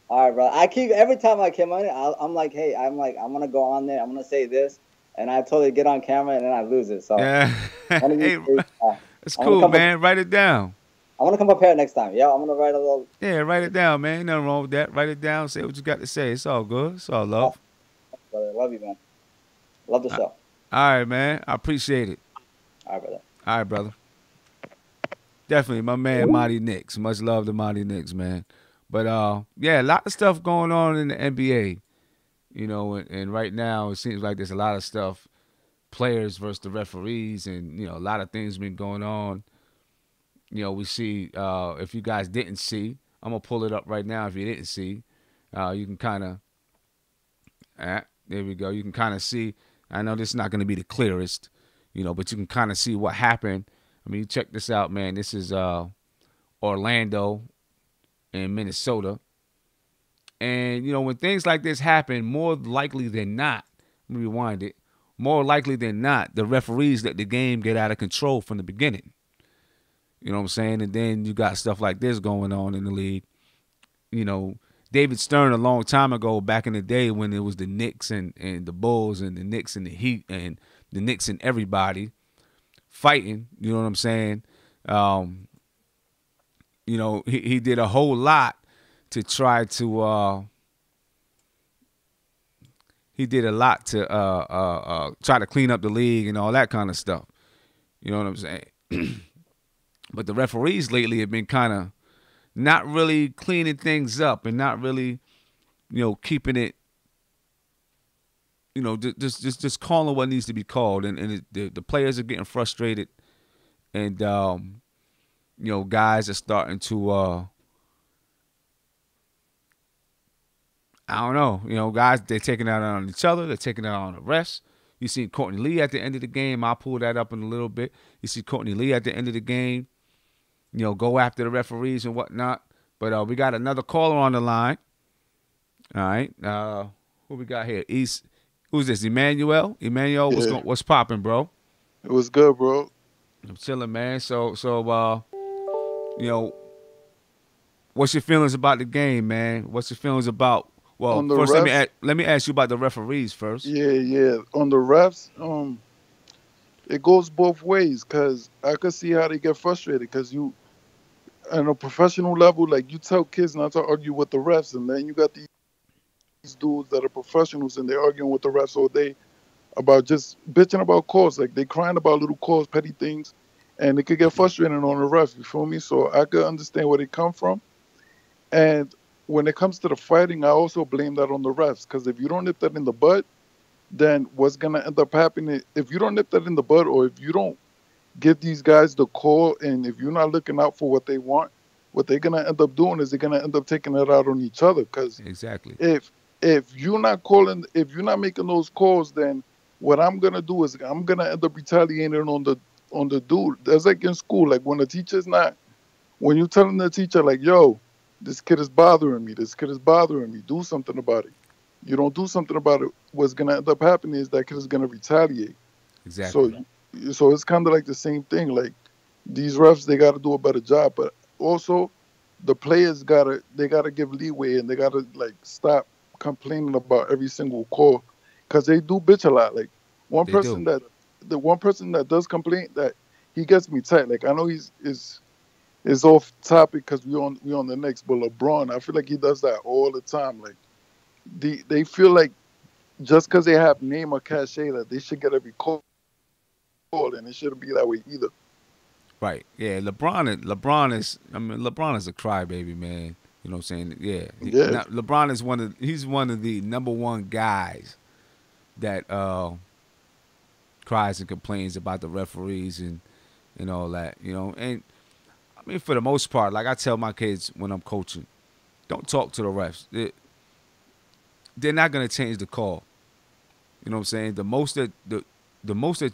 All right, bro. Every time I come on, I'm like, I'm gonna go on there. I'm gonna say this, and I totally get on camera and then I lose it. So yeah, it's cool, man. Write it down. I'm gonna come prepared next time. Yeah, I'm gonna write a little. Yeah, write it down, man. Ain't nothing wrong with that. Write it down. Say what you got to say. It's all good. It's all love. Brother, love you, man. Love the show. All right, man. I appreciate it. All right, brother. All right, brother. Definitely, my man, Monty Knicks. Much love to Monty Knicks, man. But a lot of stuff going on in the NBA. And right now it seems like there's a lot of stuff, players versus the referees, and a lot of things been going on. We see, if you guys didn't see, I'm gonna pull it up right now. If you didn't see, you can kind of, there we go. You can kind of see. I know this is not going to be the clearest, but you can kind of see what happened. I mean, check this out, man. This is Orlando and Minnesota. And, when things like this happen, more likely than not, let me rewind it, more likely than not, the referees let the game get out of control from the beginning. You know what I'm saying? And then you got stuff like this going on in the league. David Stern a long time ago, back in the day when it was the Knicks and the Bulls and the Knicks and the Heat and the Knicks and everybody fighting, you know what I'm saying? He did a whole lot to try to try to clean up the league and all that kind of stuff. You know what I'm saying? But the referees lately have been kind of not really cleaning things up and not really, keeping it, just calling what needs to be called. And the players are getting frustrated. And, guys are starting to, I don't know, guys, they're taking it out on each other. They're taking it out on the refs. You see Courtney Lee at the end of the game. I'll pull that up in a little bit. You see Courtney Lee at the end of the game, go after the referees and whatnot. But we got another caller on the line. All right. Who we got here? Who's this? Emmanuel? Emmanuel, Yeah. what's popping, bro? It was good, bro. I'm chilling, man. So, what's your feelings about the game, man? What's your feelings about? Well, On the first refs? let me ask you about the referees first. Yeah. On the refs, it goes both ways because I could see how they get frustrated because you, on a professional level, like you tell kids not to argue with the refs, and then you got these dudes that are professionals and they're arguing with the refs all day about just bitching about calls. Like they crying about little calls, petty things, and it could get frustrating on the refs. You feel me? So I could understand where they come from. And when it comes to the fighting, I also blame that on the refs because if you don't nip that in the bud, then what's gonna end up happening? If you don't nip that in the bud, or if you don't give these guys the call, and if you're not looking out for what they want, what they're gonna end up doing is they're gonna end up taking it out on each other. Because Exactly. if you're not calling, if you're not making those calls, then what I'm gonna do is I'm gonna end up retaliating on the dude. That's like in school, like when the teacher's not, when you're telling the teacher like, yo, this kid is bothering me, do something about it. You don't do something about it, what's gonna end up happening is that kid is gonna retaliate. Exactly. So it's kind of like the same thing. Like these refs, they got to do a better job, but also the players they gotta give leeway and they gotta like stop complaining about every single call because they do bitch a lot. Like one They person do. the one person that does complain, that he gets me tight. Like I know is off topic because we on the Knicks, but LeBron, I feel like he does that all the time. Like they feel like just because they have name or cachet that they should get every call, and it shouldn't be that way either. Right. Yeah. LeBron is a crybaby, man. You know what I'm saying? Yeah. Yeah, LeBron is he's one of the number one guys that cries and complains about the referees and all that. And I mean, for the most part, like I tell my kids when I'm coaching, don't talk to the refs. They're not gonna change the call. You know what I'm saying? The most that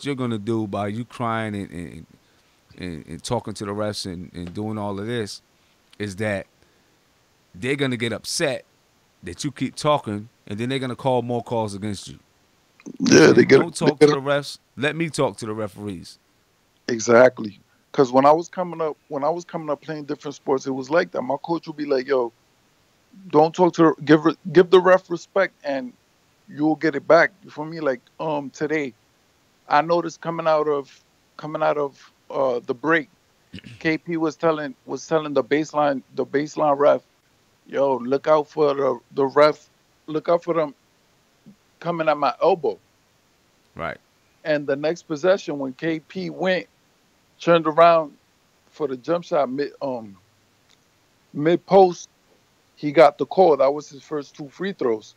you're gonna do by you crying and talking to the refs and doing all of this is that they're gonna get upset that you keep talking, and then they're gonna call more calls against you. You know what I'm yeah, saying? Don't they talk to get the refs. Let me talk to the referees. exactly. Because when I was coming up playing different sports, it was like that. My coach would be like, "Yo, don't talk to give the ref respect, and you'll get it back." You feel me? Like today, I noticed coming out of the break, KP was telling the baseline ref, "Yo, look out for the ref, look out for them coming at my elbow." Right. And the next possession, when KP turned around for the jump shot mid post, he got the call. That was his first two free throws.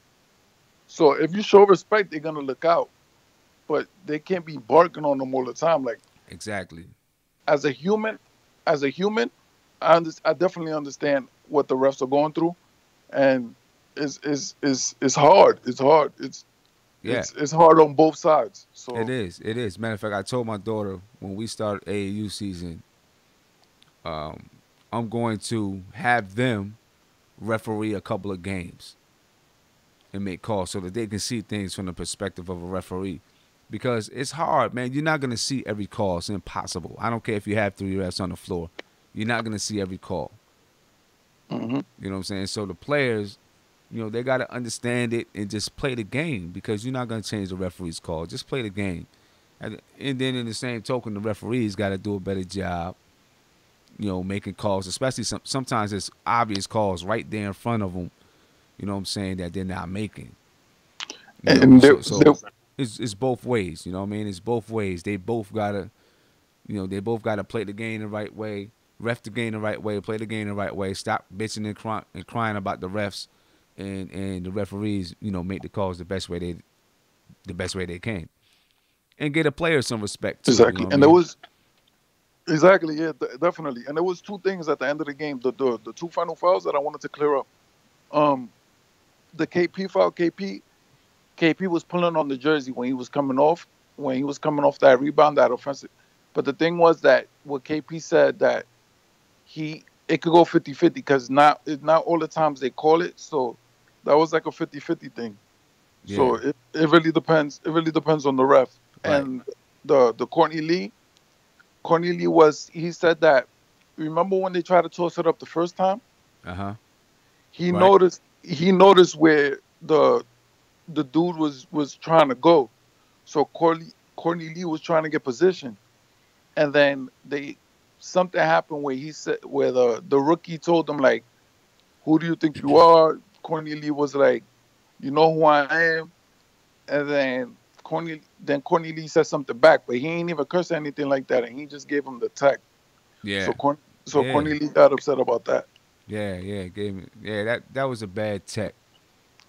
So if you show respect, they're gonna look out, but they can't be barking on them all the time. Like Exactly. as a human, as a human, I definitely understand what the refs are going through, and it's hard. It's hard. Yeah. It's hard on both sides. It So is. It is. Matter of fact, I told my daughter when we started AAU season, I'm going to have them referee a couple of games and make calls so that they can see things from the perspective of a referee. Because it's hard, man. You're not going to see every call. It's impossible. I don't care if you have three refs on the floor. You're not going to see every call. mhm. You know what I'm saying? So the players, they got to understand it and just play the game because you're not going to change the referee's call. Just play the game. And then in the same token, the referees got to do a better job, making calls, especially sometimes it's obvious calls right there in front of them, you know what I'm saying, that they're not making. And So it's both ways, you know what I mean? It's both ways. They both got to They both got to play the game the right way, ref the game the right way, play the game the right way. Stop bitching and crying about the refs, and the referees. Make the calls the best way they can, and get a player some respect too. Exactly. What I And there mean? was exactly, yeah, definitely. And there was two things at the end of the game. The two final fouls that I wanted to clear up. The KP foul, KP was pulling on the jersey when he was coming off that rebound, that offensive. But the thing was that what KP said that it could go 50-50 because not all the times they call it. So that was like a 50-50 thing. Yeah. So it really depends. It really depends on the ref. Right. And the Courtney Lee he said that, remember when they tried to toss it up the first time? Uh-huh. He Right. noticed where the dude was trying to go. So Courtney Lee was trying to get position. And then something happened where the rookie told him, like, who do you think you are? Courtney Lee was like, you know who I am? And then Courtney Lee said something back, but he ain't even cursed or anything like that, and he just gave him the tech. Yeah. So Courtney Lee got upset about that. Yeah. Gave me. Yeah. That was a bad tech.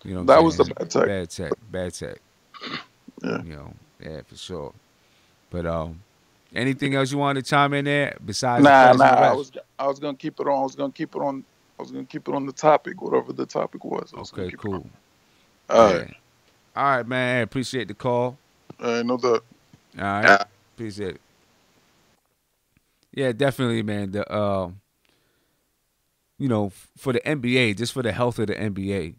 You know what That I'm was saying? the bad tech. Bad tech. Yeah. Yeah, for sure. But anything else you wanted to chime in there besides? Nah. The refs? I was gonna keep it on. I was gonna keep it on the topic, whatever the topic was. Okay, cool. All right. All right, man. Appreciate the call. No doubt. All right. Appreciate it. Yeah, definitely, man. For the NBA, just for the health of the NBA,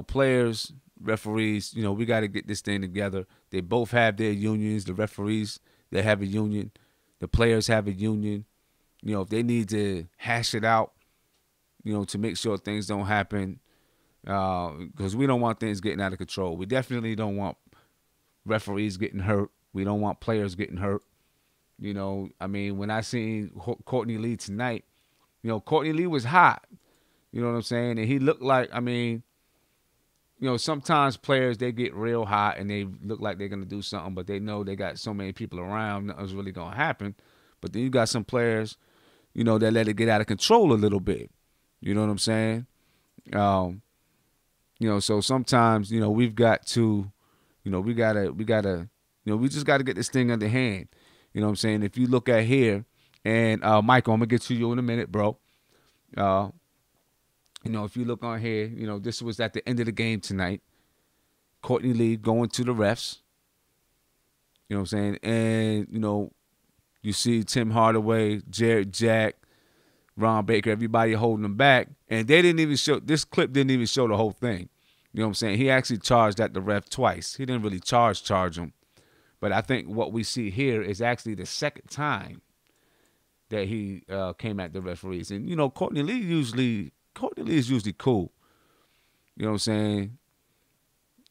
players, referees, we got to get this thing together. They both have their unions. The referees, they have a union. The players have a union. If they need to hash it out, to make sure things don't happen, because we don't want things getting out of control. We definitely don't want referees getting hurt. We don't want players getting hurt. When I seen Courtney Lee tonight, Courtney Lee was hot. You know what I'm saying? And he looked like, sometimes players, they get real hot and they look like they're going to do something, but they know they got so many people around, nothing's really going to happen. But then you got some players, that let it get out of control a little bit. You know what I'm saying? So sometimes, we've got to, we just got to get this thing under hand. You know what I'm saying? If you look at here, and Michael, I'm going to get to you in a minute, bro. If you look on here, this was at the end of the game tonight. Courtney Lee going to the refs. You know what I'm saying? And, you see Tim Hardaway, Jared Jack, Ron Baker, everybody holding them back. And they didn't even show, this clip didn't even show the whole thing. You know what I'm saying? He actually charged at the ref twice. He didn't really charge him. But I think what we see here is actually the second time that he came at the referees. And, Courtney Lee is usually cool. You know what I'm saying?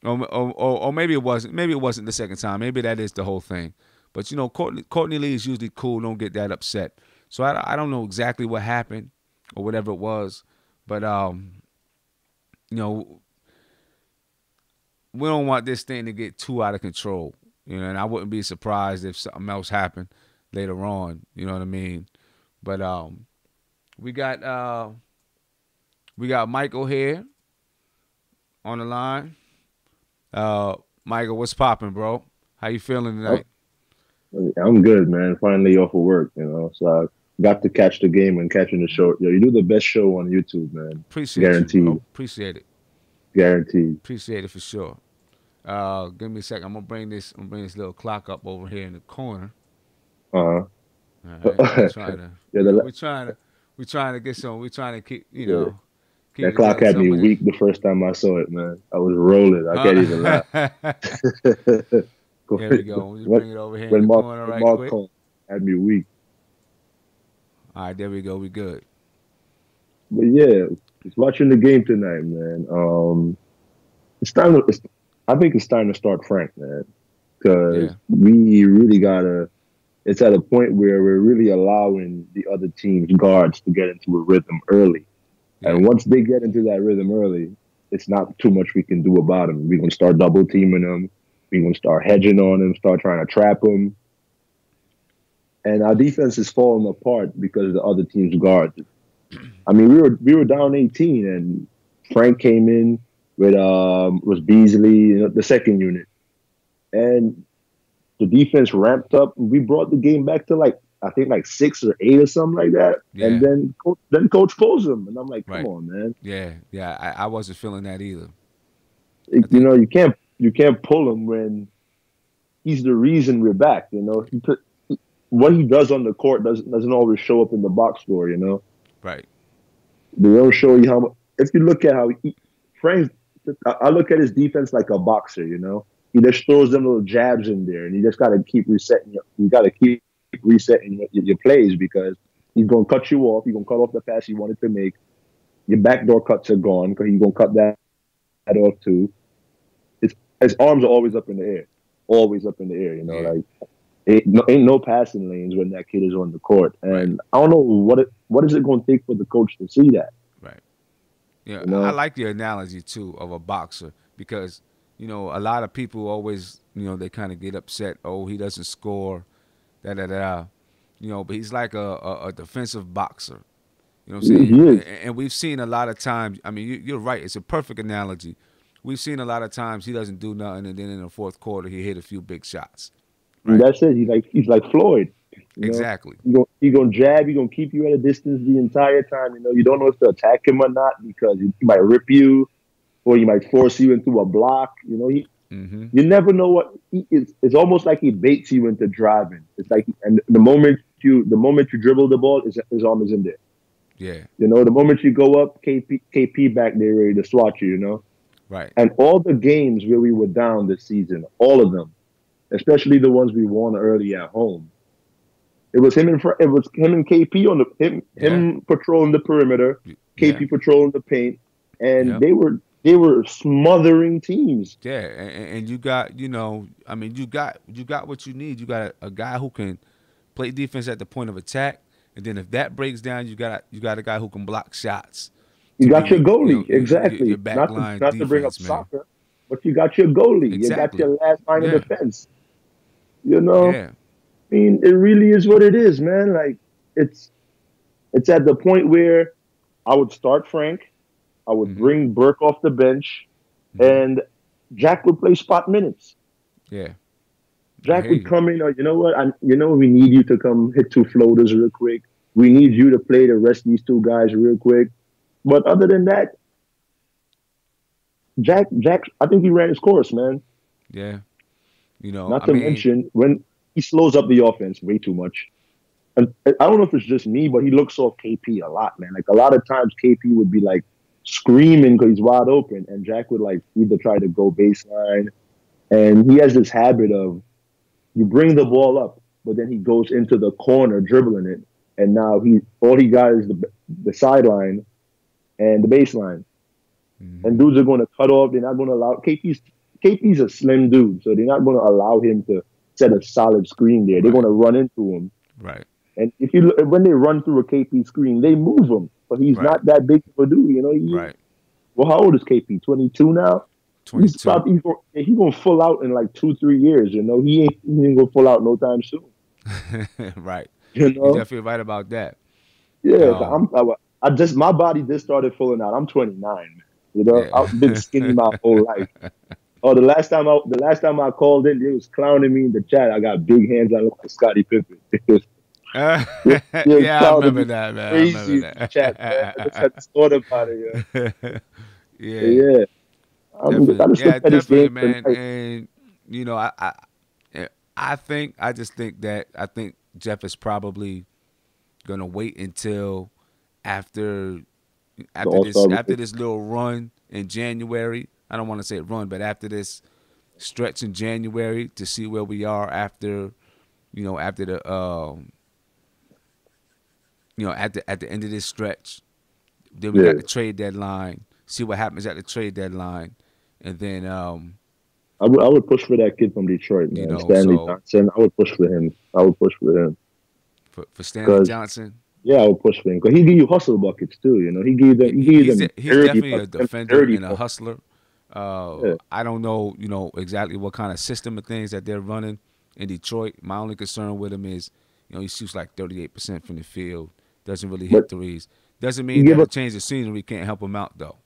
Or maybe it wasn't. Maybe it wasn't the second time. Maybe that is the whole thing. But, Courtney Lee is usually cool. Don't get that upset. So I don't know exactly what happened or whatever it was. But, we don't want this thing to get too out of control. And I wouldn't be surprised if something else happened later on. You know what I mean? But we got Michael here on the line. Michael, what's popping, bro? How you feeling tonight? I'm good, man. Finally off of work, so I got to catch the game and catching the show. You do the best show on YouTube, man. Appreciate Guaranteed. You, bro. Appreciate it. Guaranteed. Appreciate it for sure. Give me a second. I'm gonna bring this little clock up over here in the corner. All right. We're trying to get some. We're trying to keep. Keep that clock had me weak the first time I saw it, man. I was rolling. I can't even laugh. There we go. We'll just bring it over here in the corner right quick. Had me weak. All right, there we go. We good. But yeah, just watching the game tonight, man. I think it's time to start Frank, man, because we really gotta. It's at a point where we're really allowing the other team's guards to get into a rhythm early, and once they get into that rhythm early, it's not too much we can do about them. We're gonna start double teaming them. We're gonna start hedging on them, start trying to trap them, and our defense is falling apart because of the other team's guards. I mean, we were down 18, and Frank came in with was Beasley, the second unit, and the defense ramped up. We brought the game back to I think 6 or 8 or something like that. Yeah. And then coach pulls him, and I'm like, come on, man. Yeah. I wasn't feeling that either. You can't pull him when he's the reason we're back. What he does on the court doesn't always show up in the box score. Right. They don't show you how much. If you look at how Frank, I look at his defense like a boxer. He just throws them little jabs in there, and you just got to keep resetting. You got to keep resetting your plays because he's going to cut you off. He's going to cut off the pass you wanted to make. Your backdoor cuts are gone because he's going to cut that off too. His arms are always up in the air. Always up in the air, ain't no passing lanes when that kid is on the court. And I don't know what is it going to take for the coach to see that. Right. Yeah, I like the analogy too of a boxer because a lot of people always they kind of get upset. Oh, he doesn't score, But he's like a defensive boxer. You know what I'm saying? And we've seen a lot of times. I mean, you're right. It's a perfect analogy. We've seen a lot of times he doesn't do nothing, and then in the fourth quarter he hit a few big shots. Right? That's it. He's like Floyd. Exactly. He's gonna jab. He's gonna keep you at a distance the entire time. You don't know if to attack him or not because he might rip you, or he might force you into a block. You never know what it's almost like he baits you into driving. It's like, and the moment you dribble the ball, his arm is in there. Yeah. The moment you go up, KP back there ready to swat you. Right. And all the games where we were down this season, all of them, especially the ones we won early at home, it was him and KP on him patrolling the perimeter, KP patrolling the paint, and they were smothering teams. Yeah, and you got you got what you need. You got a guy who can play defense at the point of attack, and then if that breaks down, you got a guy who can block shots. You got your goalie, exactly. Your back line not defense, to bring up man. soccer, but you got your goalie. Exactly. You got your last line of defense. Yeah. I mean, it really is what it is, man. Like, it's at the point where I would start Frank, I would bring Burke off the bench, and Jack would play spot minutes. Yeah. Jack would come in, you know what? We need you to come hit 2 floaters real quick. We need you to play the rest of these 2 guys real quick. But other than that, Jack, I think he ran his course, man. Yeah. Not to mention, when he slows up the offense way too much. And I don't know if it's just me, but he looks off KP a lot, man. Like, a lot of times KP would be, screaming because he's wide open, and Jack would, either try to go baseline. And he has this habit of, you bring the ball up, but then he goes into the corner dribbling it, and now all he got is the sideline and the baseline. And dudes are going to cut off. They're not going to allow KP's a slim dude, so they're not going to allow him to set a solid screen there. They're going to run into him. Right. And when they run through a KP screen, they move him, but he's not that big of a dude. Right. Well, how old is KP? 22 now. 22. He's going to full out in 2-3 years. He ain't going to full out no time soon. Right. You're definitely right about that. Yeah, my body just started fulling out. I'm 29. I've been skinny my whole life. Oh, the last time I called in, they was clowning me in the chat. I got big hands. I look like Scottie Pippen. I remember that, man. Crazy I remember that. Chat, man. I just had to thought about it. Yeah. Definitely, man. And I think Jeff is probably gonna wait until after this little run in January. I don't want to say run, but after this stretch in January to see where we are after the at the end of this stretch. Then we got the trade deadline. See what happens at the trade deadline, and then I would push for that kid from Detroit, man. Stanley Johnson. I would push for him. For Stanley Johnson. Yeah, I would push for him because he give you hustle buckets too. He give them. He's definitely a defender and a hustler. I don't know, exactly what kind of system of things that they're running in Detroit. My only concern with him is he shoots like 38% from the field. Doesn't really But hit threes. Doesn't you mean give that to up. change the scenery can't help him out though.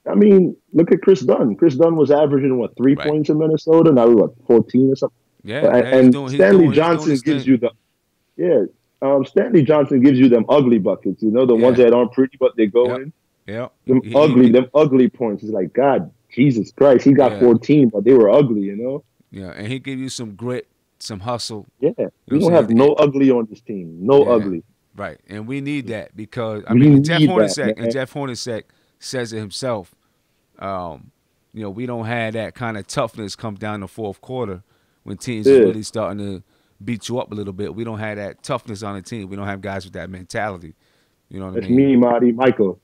I mean, look at Chris Dunn. Chris Dunn was averaging what 3 Right. points in Minnesota. Now what 14 or something. Yeah, And he's doing Johnson his gives thing. you the Stanley Johnson gives you them ugly buckets. You know, the ones that aren't pretty but they go in. Yep. Them ugly points. It's like, God, Jesus Christ, he got 14, but they were ugly. You know. Yeah, and he give you some grit, some hustle. Yeah, You know we what don't I'm have saying? no ugly on this team. No ugly. Right, and we need that because We and Jeff need Hornacek that, man. Jeff Hornacek says it himself. We don't have that kind of toughness come down the fourth quarter when teams is really starting to beat you up a little bit. We don't have that toughness on the team. We don't have guys with that mentality. You know what That's I mean? me, Marty, Michael.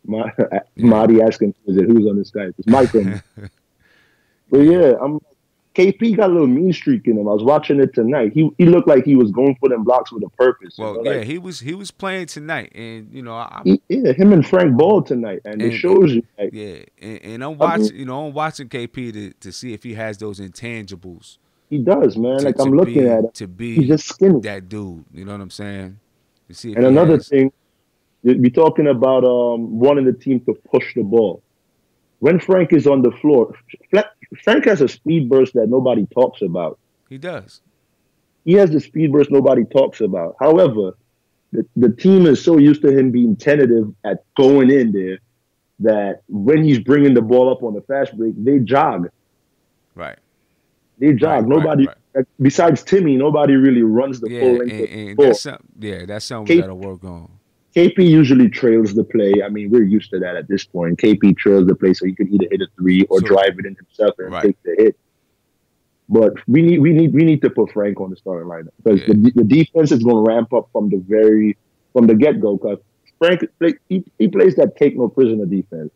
Marty asking, who's on this guy? It's Michael. But yeah, KP got a little mean streak in him. I was watching it tonight. He looked like he was going for them blocks with a purpose. Well, like, he was playing tonight, and him and Frank ball tonight, and it shows you. Like, and I'm watching, I'm watching KP to see if he has those intangibles. He does, man. Like I'm looking at it. He's just skinny. That dude, you know what I'm saying? To see if and another thing, we're talking about wanting the team to push the ball. When Frank is on the floor, Frank has a speed burst that nobody talks about. He does. He has the speed burst nobody talks about. However, the team is so used to him being tentative at going in there that when he's bringing the ball up on the fast break, they jog. Right. They jog. Nobody, besides Timmy, nobody really runs the full length of the ball. That's something we got to work on. KP usually trails the play. I mean, we're used to that at this point. KP trails the play, so he could either hit a three or drive it in himself and take the hit. But we need to put Frank on the starting lineup because the defense is going to ramp up from the get go. Because Frank he plays that take no prisoner defense.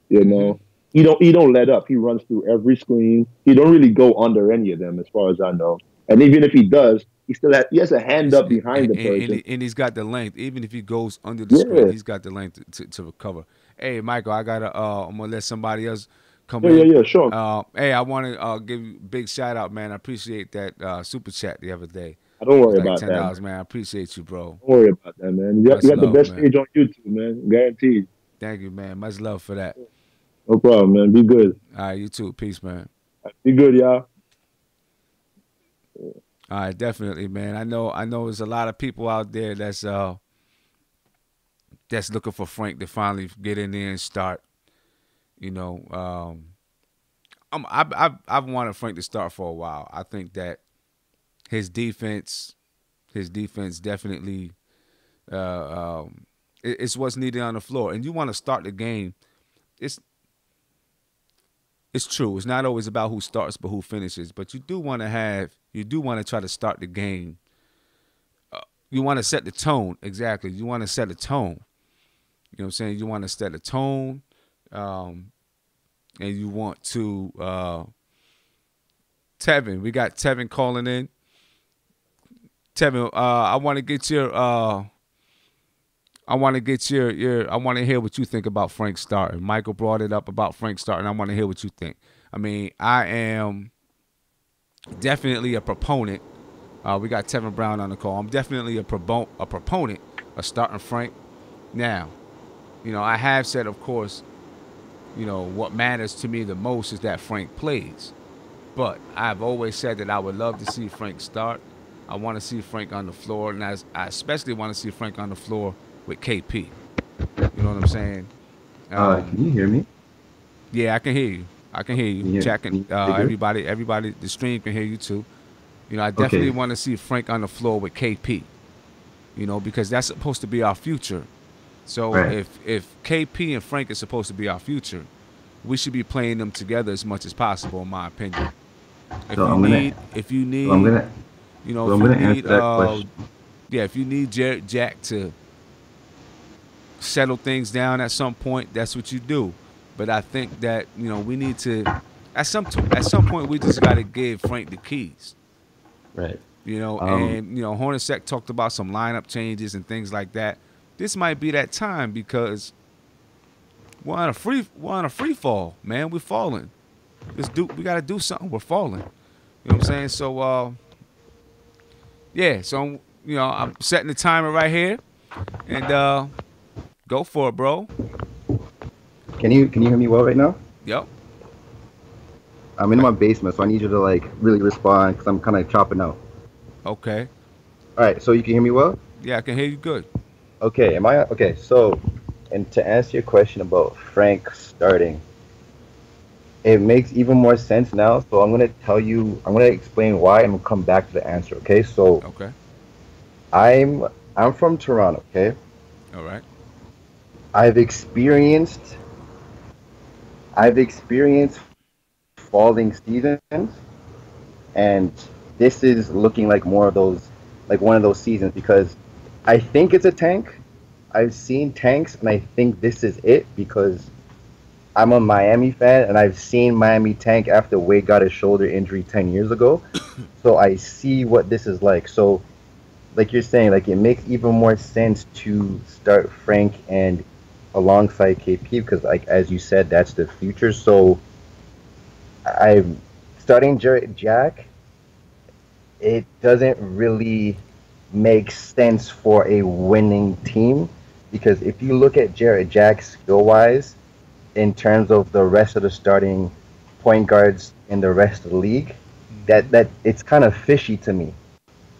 You know, he don't let up. He runs through every screen. He don't really go under any of them, as far as I know. And even if he does, he has a hand up behind the person. And he's got the length. Even if he goes under the screen, he's got the length to recover. Hey, Michael, I'm gonna let somebody else come in. Yeah, sure. Hey, I want to give you a big shout out, man. I appreciate that super chat the other day. Don't worry about that. $10, man. I appreciate you, bro. Don't worry about that, man. You got the best page on YouTube, man. Guaranteed. Thank you, man. Much love for that. No problem, man. Be good. All right, you too. Peace, man. Be good, y'all. All right, definitely, man. I know there's a lot of people out there that's looking for Frank to finally get in there and start. You know, I've wanted Frank to start for a while. I think that his defense definitely it's what's needed on the floor. And you want to start the game. It's true. It's not always about who starts, but who finishes. But you do want to try to start the game. You want to set the tone. Exactly. You want to set a tone. You know what I'm saying? You want to set a tone. And you want to Tevin. We got Tevin calling in. Tevin, I want to get your I want to hear what you think about Frank starting. Michael brought it up about Frank starting. I want to hear what you think. I mean, I am definitely a proponent. We got Tevin Brown on the call. I'm definitely a proponent of starting Frank. Now, I have said, of course, what matters to me the most is that Frank plays. But I've always said that I would love to see Frank start. I want to see Frank on the floor, and I especially want to see Frank on the floor with KP. You know what I'm saying? Can you hear me? Yeah, I can hear you. Jack and everybody, the stream can hear you too. I definitely want to see Frank on the floor with KP. Because that's supposed to be our future. So if KP and Frank is supposed to be our future, we should be playing them together as much as possible, in my opinion. If you need Jack to settle things down at some point, that's what you do. But I think that we need to at some point we just got to give Frank the keys. Right. And Hornacek talked about some lineup changes and things like that. This might be that time because we're on a free fall, man. We're falling. We got to do something. We're falling. You know what I'm saying? So So I'm setting the timer right here, and go for it, bro. Can you hear me well right now? Yep. I'm in my basement, so I need you to like really respond because I'm kind of chopping out. Okay. All right, so you can hear me well? Yeah, I can hear you good. Okay, am I okay? So, and to answer your question about Frank starting, it makes even more sense now. So I'm gonna explain why, and we'll come back to the answer. Okay, so Okay. I'm I'm from Toronto. Okay, All right. I've experienced I've experienced falling seasons, and this is looking like more of those, like one of those seasons because I think it's a tank. I've seen tanks, and I think this is it because I'm a Miami fan, and I've seen Miami tank after Wade got a shoulder injury 10 years ago. So I see what this is like. So, like you're saying, like it makes even more sense to start Frank and alongside KP because, like as you said, that's the future. So I'm starting Jack. It doesn't really make sense for a winning team because if you look at Jarrett Jack skill wise, in terms of the rest of the starting point guards in the rest of the league, that it's kind of fishy to me.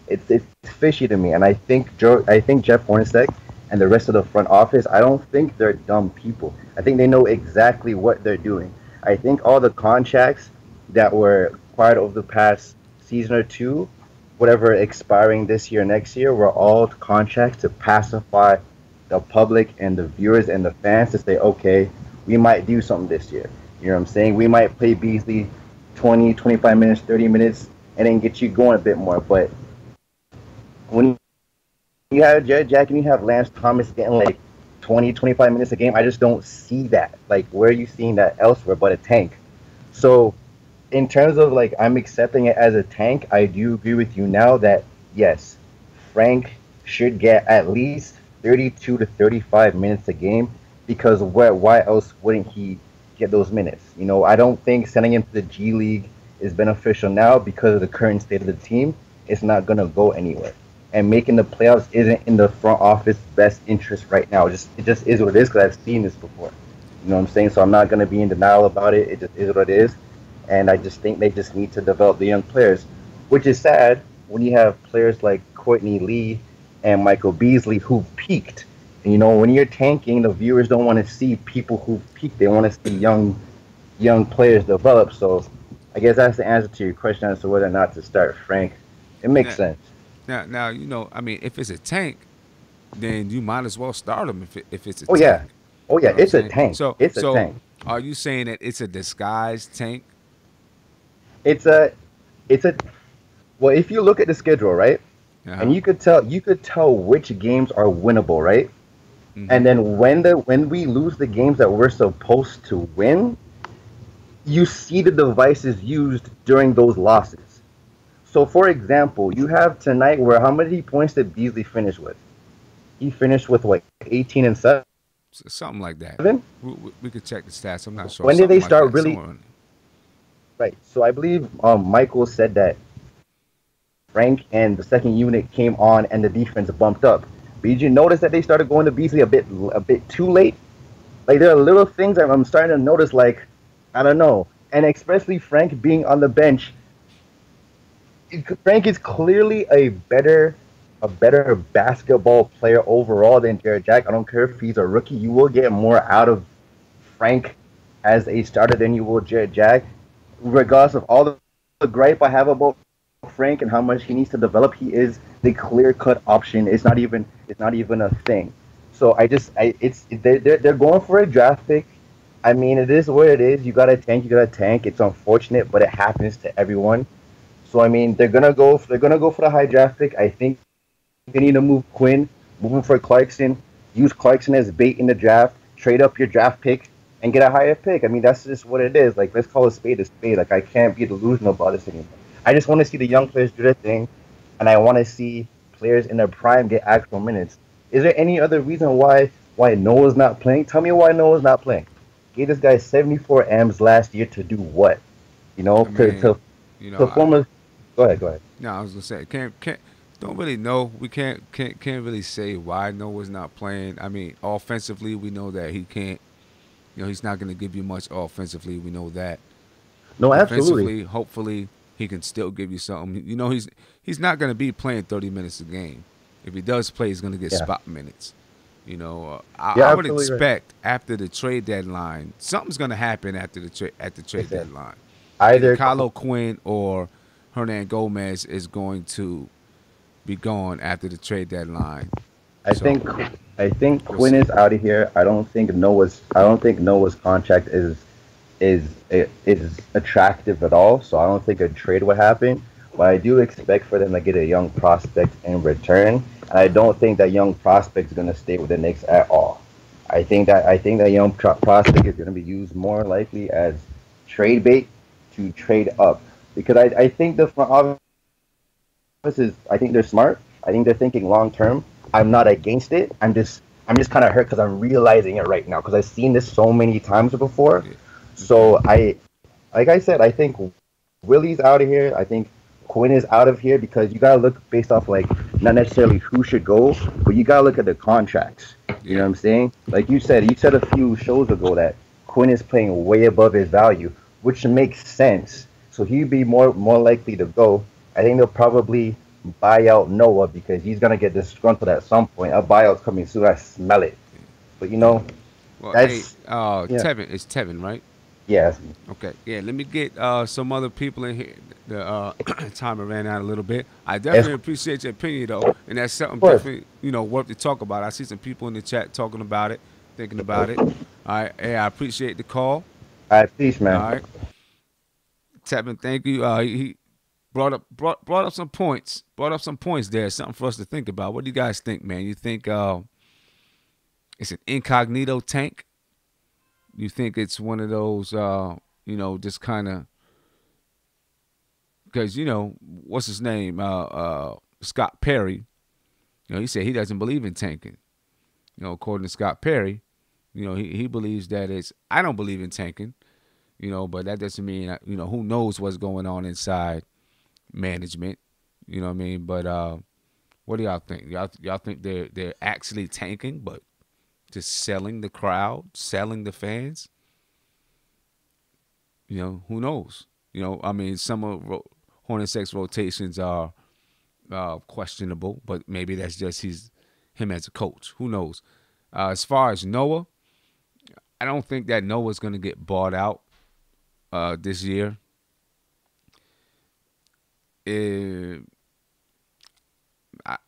It's fishy to me, and I think Jeff Hornacek and the rest of the front office, I don't think they're dumb people. I think they know exactly what they're doing. I think all the contracts that were acquired over the past season or two, whatever expiring this year, next year, were all contracts to pacify the public and the viewers and the fans to say, okay, we might do something this year. You know what I'm saying? We might play Beasley 20, 25 minutes, 30 minutes, and then get you going a bit more. But when you have Jared Jack and you have Lance Thomas getting like 20, 25 minutes a game, I just don't see that. Like, where are you seeing that elsewhere but a tank? So, in terms of like, I'm accepting it as a tank, I do agree with you now that, yes, Frank should get at least 32 to 35 minutes a game because why else wouldn't he get those minutes? You know, I don't think sending him to the G League is beneficial now because of the current state of the team. It's not going to go anywhere. And making the playoffs isn't in the front office best interest right now. It just is what it is because I've seen this before. You know what I'm saying? So I'm not going to be in denial about it. It just is what it is. And I just think they just need to develop the young players, which is sad when you have players like Courtney Lee and Michael Beasley who peaked. And, you know, when you're tanking, the viewers don't want to see people who peaked. They want to see young players develop. So I guess that's the answer to your question as to whether or not to start Frank. It makes sense. Now, I mean, if it's a tank, then you might as well start him if it's a Oh tank. yeah, oh yeah, You know it's what a I'm saying? tank. So, It's a tank. are you saying that it's a disguised tank? It's a, it's a. Well, if you look at the schedule, right, and you could tell which games are winnable, right, and then when we lose the games that we're supposed to win, you see the devices used during those losses. So, for example, you have tonight where how many points did Beasley finish with? He finished with what, 18 and 7? Something like that. We could check the stats. I'm not sure. When did they Something like start that. really? Right. So I believe Michael said that Frank and the second unit came on and the defense bumped up. But did you notice that they started going to Beasley a bit too late? Like there are little things that I'm starting to notice. Like I don't know, and especially Frank being on the bench. Frank is clearly a better basketball player overall than Jared Jack. I don't care if he's a rookie. You will get more out of Frank as a starter than you will Jared Jack. Regardless of all the gripe I have about Frank and how much he needs to develop, he is the clear-cut option. It's not even a thing. So they're going for a draft pick. I mean, it is what it is. You got to tank. It's unfortunate, but it happens to everyone. So I mean, they're gonna go for the high draft pick. I think they need to move Quinn, move him for Clarkson, use Clarkson as bait in the draft, trade up your draft pick, and get a higher pick. I mean, that's just what it is. Like, let's call a spade a spade. Like, I can't be delusional about this anymore. I just want to see the young players do their thing, and I want to see players in their prime get actual minutes. Is there any other reason why Noah's not playing? Tell me why Noah's not playing. Gave this guy 74 M's last year to do what? You know, I mean, to form a. Go ahead. No, I was gonna say, Don't really know. We can't really say why Noah's not playing. I mean, offensively, we know that he can't. He's not going to give you much offensively. We know that. No, absolutely. Defensively, hopefully, he can still give you something. He's not going to be playing 30 minutes a game. If he does play, he's going to get Yeah. spot minutes. Yeah, I would absolutely right. expect after the trade deadline, something's going to happen after the trade Listen, deadline. Either either Kylo Quinn or Hernan Gomez is going to be gone after the trade deadline. I So think I think we'll Quinn see. is out of here. I don't think Noah's contract is attractive at all. So I don't think a trade would happen. But I do expect for them to get a young prospect in return. And I don't think that young prospect is going to stay with the Knicks at all. I think that young prospect is going to be used more likely as trade bait to trade up because I think the front office I think they're smart. I think they're thinking long term. I'm not against it. I'm just kind of hurt because I'm realizing it right now because I've seen this so many times before. Yeah. So like I said, I think Willie's out of here. I think Quinn is out of here because you gotta look based off like not necessarily who should go, but you gotta look at the contracts. You know Yeah. what I'm saying? Like you said a few shows ago that Quinn is playing way above his value, which makes sense. So he'd be more likely to go. I think they'll probably buy out Noah because he's gonna get disgruntled at some point. A buyout's coming soon. I smell it. But Well, hey, that's yeah, Tevin, it's Tevin, right? yeah. Okay, yeah. Let me get some other people in here. The timer ran out a little bit. I Of definitely appreciate your opinion though, and that's something course. definitely worth to talk about. I see some people in the chat talking about it, thinking about it. All right, hey, I appreciate the call. All right, peace, All man. right, Tevin, thank you. He brought up some points. Brought up some points there. Something for us to think about. What do you guys think, man? You think it's an incognito tank? You think it's one of those, just kind of because what's his name, Scott Perry. He said he doesn't believe in tanking. According to Scott Perry, he believes that it's. I don't believe in tanking. But that doesn't mean who knows what's going on inside management. You know what I mean? But what do y'all think? Y'all think they're actually tanking, but just selling the crowd, selling the fans? Who knows? I mean, some of Hornacek's rotations are questionable, but maybe that's just him as a coach. Who knows? As far as Noah, I don't think that Noah's going to get bought out this year.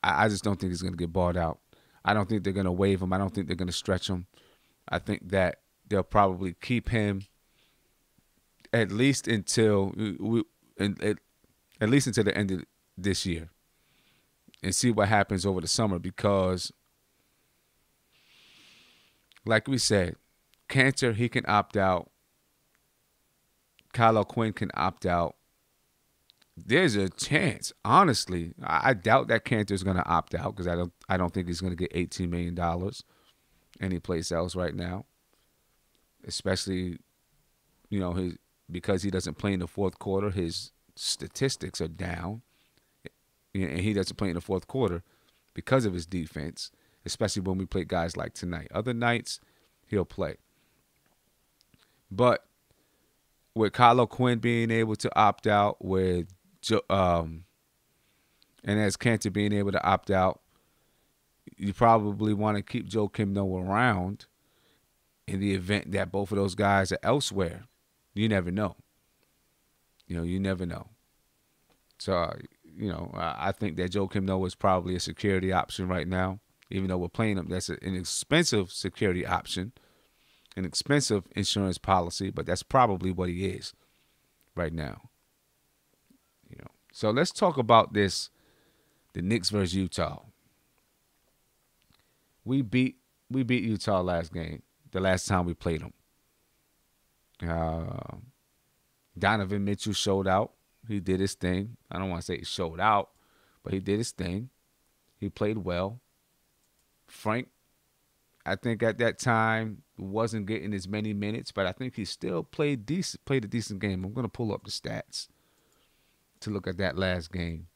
I just don't think he's going to get bought out. I don't think they're going to waive him. I don't think they're going to stretch him. I think that they'll probably keep him at least until at least until the end of this year, and see what happens over the summer. Because, like we said, Cantor, he can opt out. Kylo Quinn can opt out. There's a chance, honestly. I doubt that Cantor's going to opt out because I don't think he's going to get $18 million anyplace else right now. Especially, because he doesn't play in the fourth quarter, his statistics are down, and he doesn't play in the fourth quarter because of his defense. Especially when we play guys like tonight. Other nights, he'll play. But with Kylo Quinn being able to opt out, with and as Cantor being able to opt out, you probably want to keep Joakim Noah around in the event that both of those guys are elsewhere. You never know. You never know. So, I think that Joakim Noah is probably a security option right now, even though we're playing him. That's an expensive security option, an expensive insurance policy, but that's probably what he is right now. So let's talk about the Knicks versus Utah. We beat Utah last game, the last time we played them. Donovan Mitchell showed out. He did his thing. I don't want to say he showed out, but he did his thing. He played well. Frank, I think at that time, wasn't getting as many minutes, but I think he still played a decent game. I'm going to pull up the stats to look at that last game.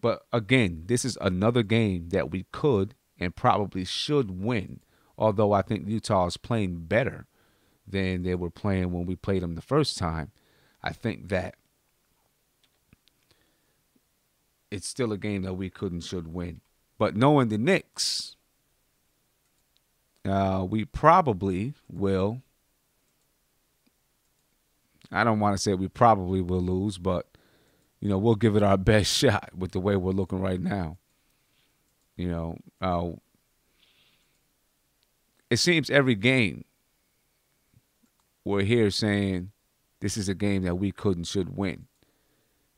But again, this is another game that we could and probably should win. Although I think Utah is playing better than they were playing when we played them the first time, I think that it's still a game that we could and should win. But knowing the Knicks, we probably will. I don't want to say we probably will lose, but, we'll give it our best shot with the way we're looking right now. It seems every game we're here saying this is a game that we could and should win.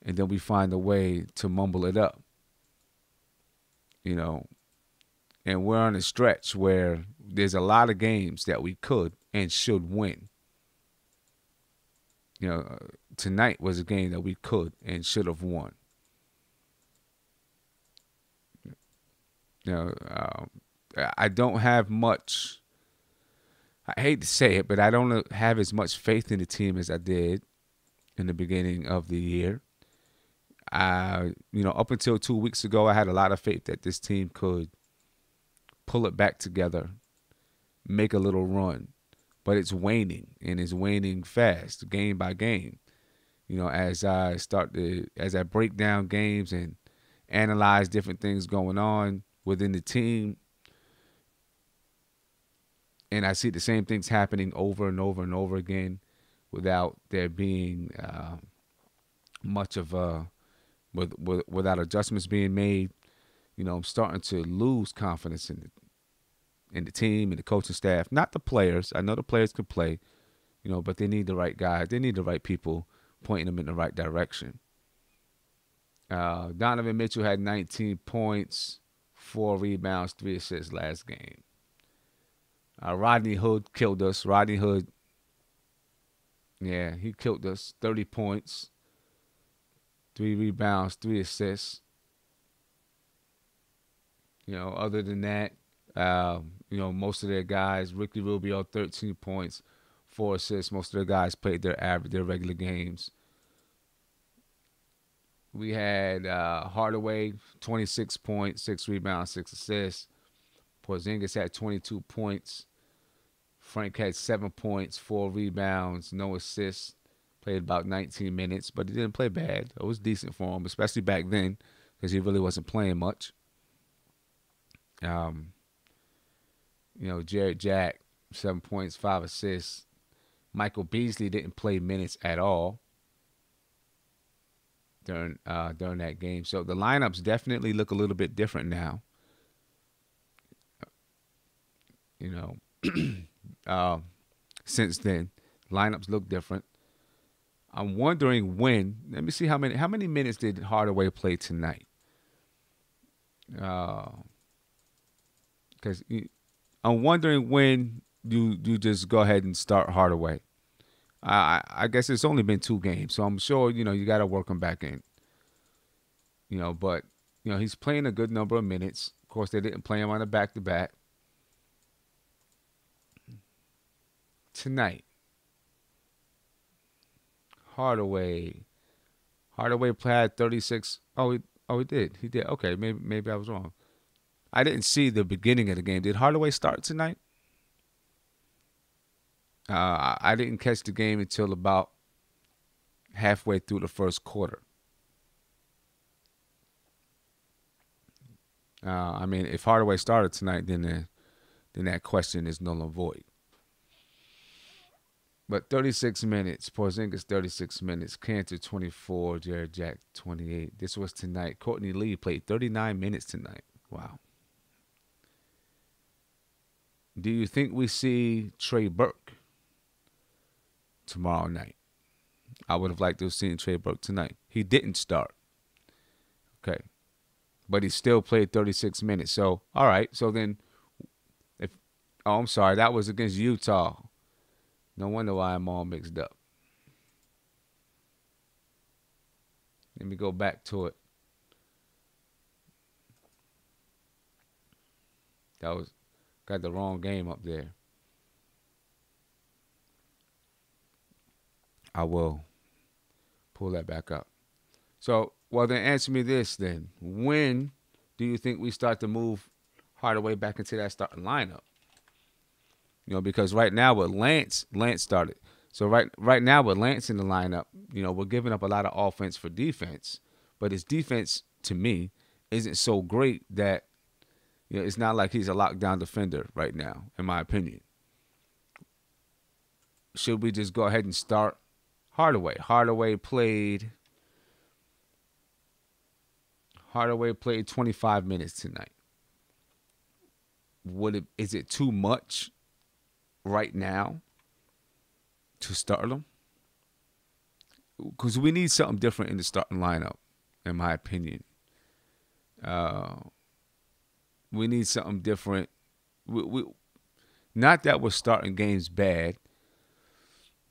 And then we find a way to mumble it up. And we're on a stretch where there's a lot of games that we could and should win. Tonight was a game that we could and should have won. I don't have much. I hate to say it, but I don't have as much faith in the team as I did in the beginning of the year. Up until 2 weeks ago, I had a lot of faith that this team could pull it back together, make a little run. But it's waning, and it's waning fast, game by game. As I break down games and analyze different things going on within the team, and I see the same things happening over and over and over again without there being much of without adjustments being made. I'm starting to lose confidence in the team and the coaching staff. Not the players. I know the players can play, but they need the right guys. They need the right people pointing them in the right direction. Donovan Mitchell had 19 points, 4 rebounds, 3 assists last game. Rodney Hood killed us. Rodney Hood, he killed us. 30 points, 3 rebounds, 3 assists. Other than that, most of their guys, Ricky Rubio, 13 points, 4 assists. Most of their guys played their regular games. We had Hardaway, 26 points, 6 rebounds, 6 assists. Porzingis had 22 points. Frank had 7 points, 4 rebounds, no assists. Played about 19 minutes, but he didn't play bad. It was decent for him, especially back then, because he really wasn't playing much. Jared Jack, 7 points, 5 assists. Michael Beasley didn't play minutes at all during that game. So the lineups definitely look a little bit different now. Since then, lineups look different. I'm wondering when. Let me see how many minutes did Hardaway play tonight? Because I'm wondering when you just go ahead and start Hardaway. I guess it's only been 2 games, so I'm sure you got to work him back in. But he's playing a good number of minutes. Of course, they didn't play him on a back-to-back. Tonight, Hardaway played 36. Oh, he did. He did. Okay, maybe I was wrong. I didn't see the beginning of the game. Did Hardaway start tonight? I didn't catch the game until about halfway through the first quarter. If Hardaway started tonight, then that question is null and void. But 36 minutes, Porzingis 36 minutes, Cantor 24, Jared Jack 28. This was tonight. Courtney Lee played 39 minutes tonight. Wow. Do you think we see Trey Burke tomorrow night? I would have liked to have seen Trey Burke tonight. He didn't start. Okay. But he still played 36 minutes. So, all right. So then, I'm sorry. That was against Utah. No wonder why I'm all mixed up. Let me go back to it. Got the wrong game up there. I will pull that back up. So Well, then answer me this then. When do you think we start to move Hardaway back into that starting lineup? Because right now with Lance started. So right now with Lance in the lineup, we're giving up a lot of offense for defense. But his defense, to me, isn't so great that it's not like he's a lockdown defender right now, in my opinion. Should we just go ahead and start Hardaway? Hardaway played 25 minutes tonight. Is it too much right now to start him? Because we need something different in the starting lineup, in my opinion. We need something different. We not that we're starting games bad,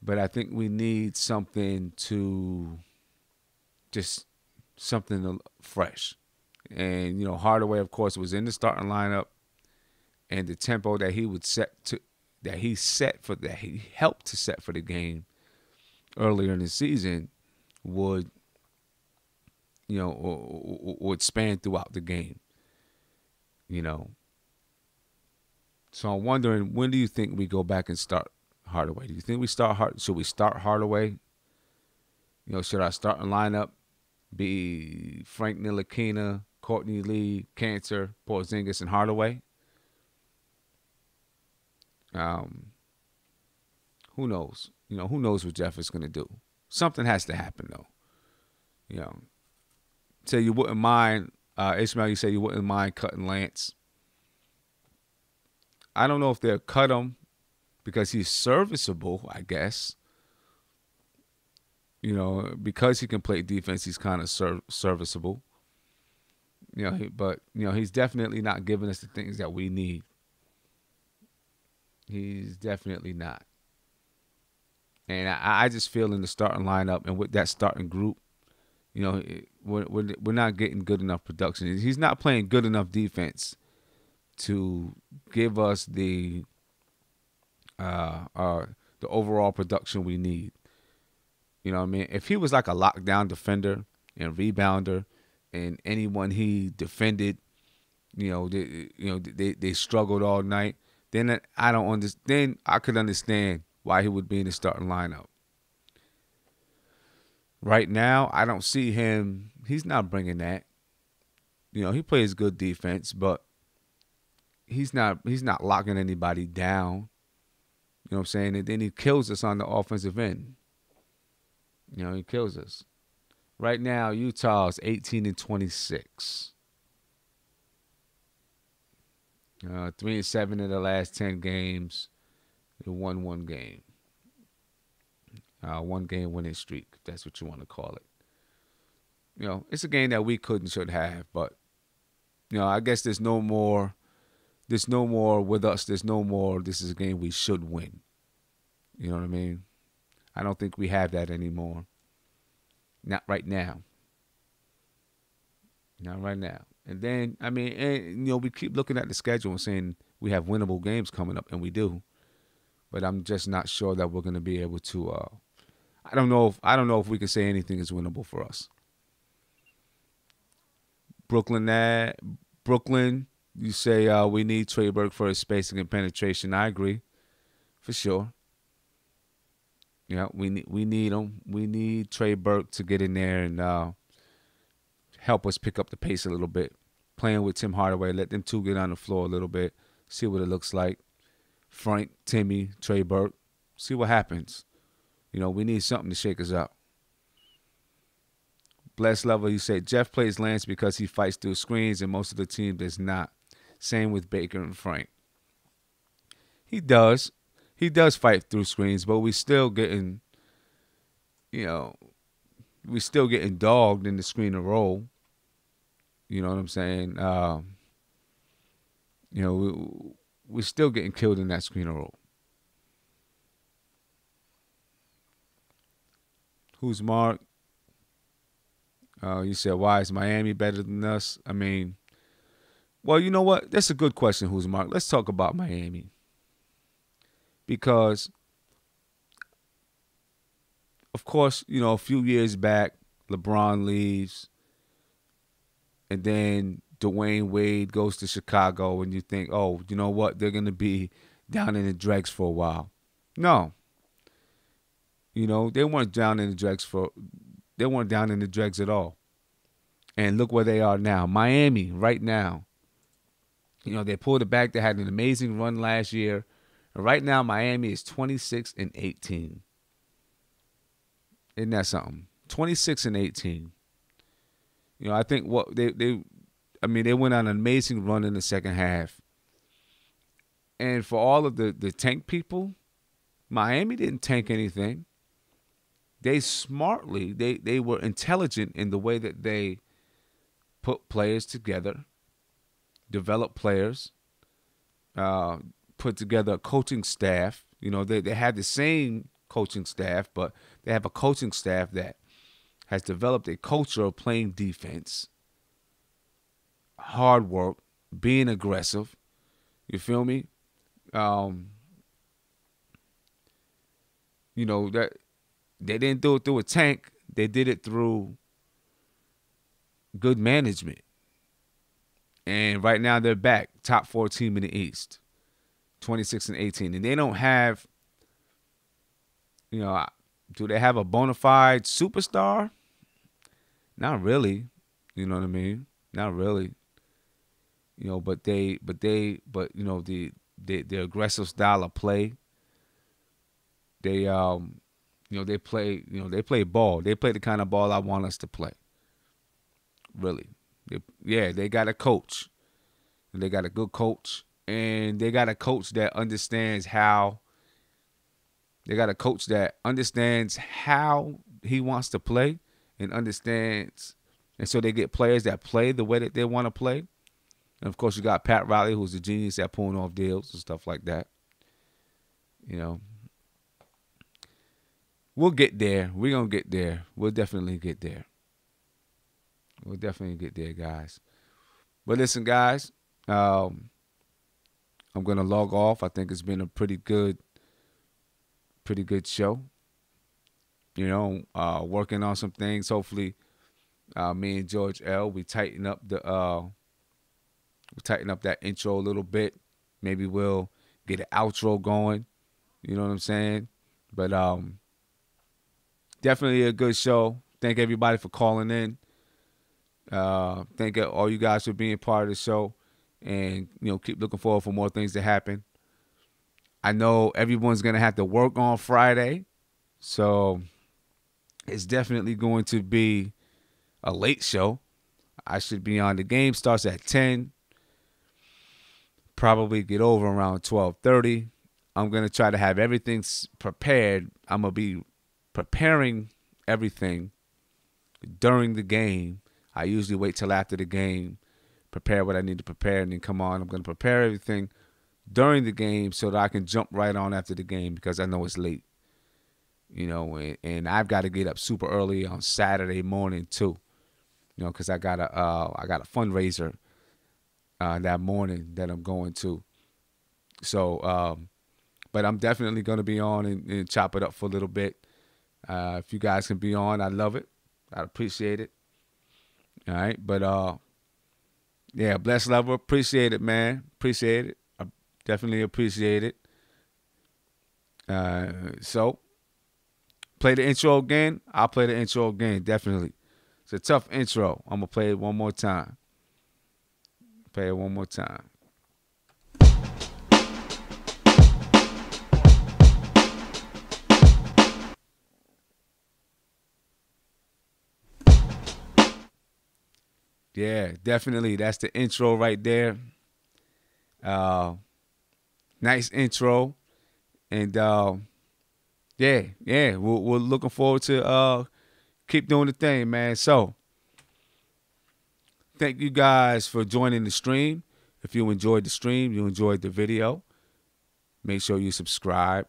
but I think we need something something fresh. And Hardaway, of course, was in the starting lineup, and the tempo that he helped to set for the game earlier in the season would span throughout the game. So I'm wondering, when do you think we go back and start Hardaway? Do you think we should we start Hardaway? Should our starting lineup be Frank Ntilikina, Courtney Lee, Cantor, Porzingis, and Hardaway? Who knows? Who knows what Jeff is going to do? Something has to happen, though. So you wouldn't mind, Ishmael, you say you wouldn't mind cutting Lance. I don't know if they'll cut him because he's serviceable, I guess. Because he can play defense, he's kind of serviceable. But he's definitely not giving us the things that we need. He's definitely not. And I just feel in the starting lineup and with that starting group, we're not getting good enough production. He's not playing good enough defense to give us the overall production we need. You know what I mean? If he was like a lockdown defender and rebounder, and anyone he defended, they struggled all night, then I don't understand. Then I could understand why he would be in the starting lineup. Right now, I don't see him. He's not bringing that. He plays good defense, but he's not locking anybody down. You know what I'm saying? And then he kills us on the offensive end. He kills us. Right now, Utah's 18-26. 3-7 in the last 10 games. They won one game. 1 game winning streak, if that's what you want to call it. It's a game that we could and should have, but I guess there's no more with us. There's no more. This is a game we should win. You know what I mean? I don't think we have that anymore. Not right now. Not right now. And then, we keep looking at the schedule and saying we have winnable games coming up, and we do. But I'm just not sure that we're going to be able to. I don't know if we can say anything is winnable for us. Brooklyn. You say we need Trey Burke for his spacing and penetration. I agree, for sure. We need him. We need Trey Burke to get in there and help us pick up the pace a little bit. Playing with Tim Hardaway, let them two get on the floor a little bit, see what it looks like. Frank, Timmy, Trey Burke, see what happens. We need something to shake us up. Bless Lover, you say Jeff plays Lance because he fights through screens and most of the team does not. Same with Baker and Frank. He does. He does fight through screens, but we still getting, dogged in the screen and roll. You know what I'm saying? We're still getting killed in that screen and roll. Who's Mark? You said, why is Miami better than us? Well, you know what? That's a good question, Who's Mark. Let's talk about Miami. Because, of course, a few years back, LeBron leaves. and then Dwayne Wade goes to Chicago, and you think, oh, you know what? They're going to be down in the dregs for a while. No. You know, they weren't down in the dregs at all. And look where they are now. Miami, right now. You know, they pulled it back. They had an amazing run last year. And right now, Miami is 26-18. Isn't that something? 26-18. You know, I think what they went on an amazing run in the second half. And for all of the tank people, Miami didn't tank anything. They smartly, they were intelligent in the way that they put players together, developed players, put together a coaching staff. You know, they had the same coaching staff, but they have a coaching staff that has developed a culture of playing defense, hard work, being aggressive. You feel me? You know, that they didn't do it through a tank. They did it through good management. And right now they're back, top 4 team in the East, 26-18. And they don't have, you know, do they have a bona fide superstar? Not really. You know what I mean? Not really. You know, but you know, the aggressive style of play. They you know, they play ball. They play the kind of ball I want us to play. Really. They got a coach. And they got a good coach. And they got a coach that understands how he wants to play and understands. And so they get players that play the way that they want to play. And, of course, you got Pat Riley, who's a genius at pulling off deals and stuff like that. You know. We'll get there. We're going to get there. We'll definitely get there. We'll definitely get there, guys. But listen, guys, I'm going to log off. I think it's been a pretty good show. You know, working on some things. Hopefully, me and George L, we tighten up that intro a little bit. Maybe we'll get an outro going. You know what I'm saying? But definitely a good show. Thank everybody for calling in. Thank all you guys for being part of the show. And, you know, keep looking forward for more things to happen. I know everyone's going to have to work on Friday. So it's definitely going to be a late show. I should be on. The game starts at 10. Probably get over around 12:30. I'm going to try to have everything prepared. I'm going to be preparing everything during the game. I usually wait till after the game, prepare what I need to prepare, and then come on. I'm going to prepare everything during the game so that I can jump right on after the game because I know it's late. You know, and I've got to get up super early on Saturday morning too. You know, because I got a fundraiser that morning that I'm going to. So, but I'm definitely going to be on and chop it up for a little bit. If you guys can be on, I'd love it. I'd appreciate it. All right, but yeah, bless lover, appreciate it, man. Appreciate it. I definitely appreciate it. So, play the intro again. I'll play the intro again, definitely. It's a tough intro. I'm gonna play it one more time. Play it one more time. Yeah, definitely. That's the intro right there. Nice intro. And yeah, we're looking forward to keep doing the thing, man. So thank you guys for joining the stream. If you enjoyed the stream, you enjoyed the video, make sure you subscribe.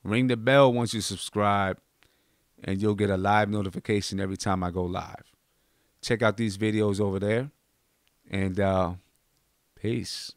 Ring the bell once you subscribe, and you'll get a live notification every time I go live. Check out these videos over there, and peace.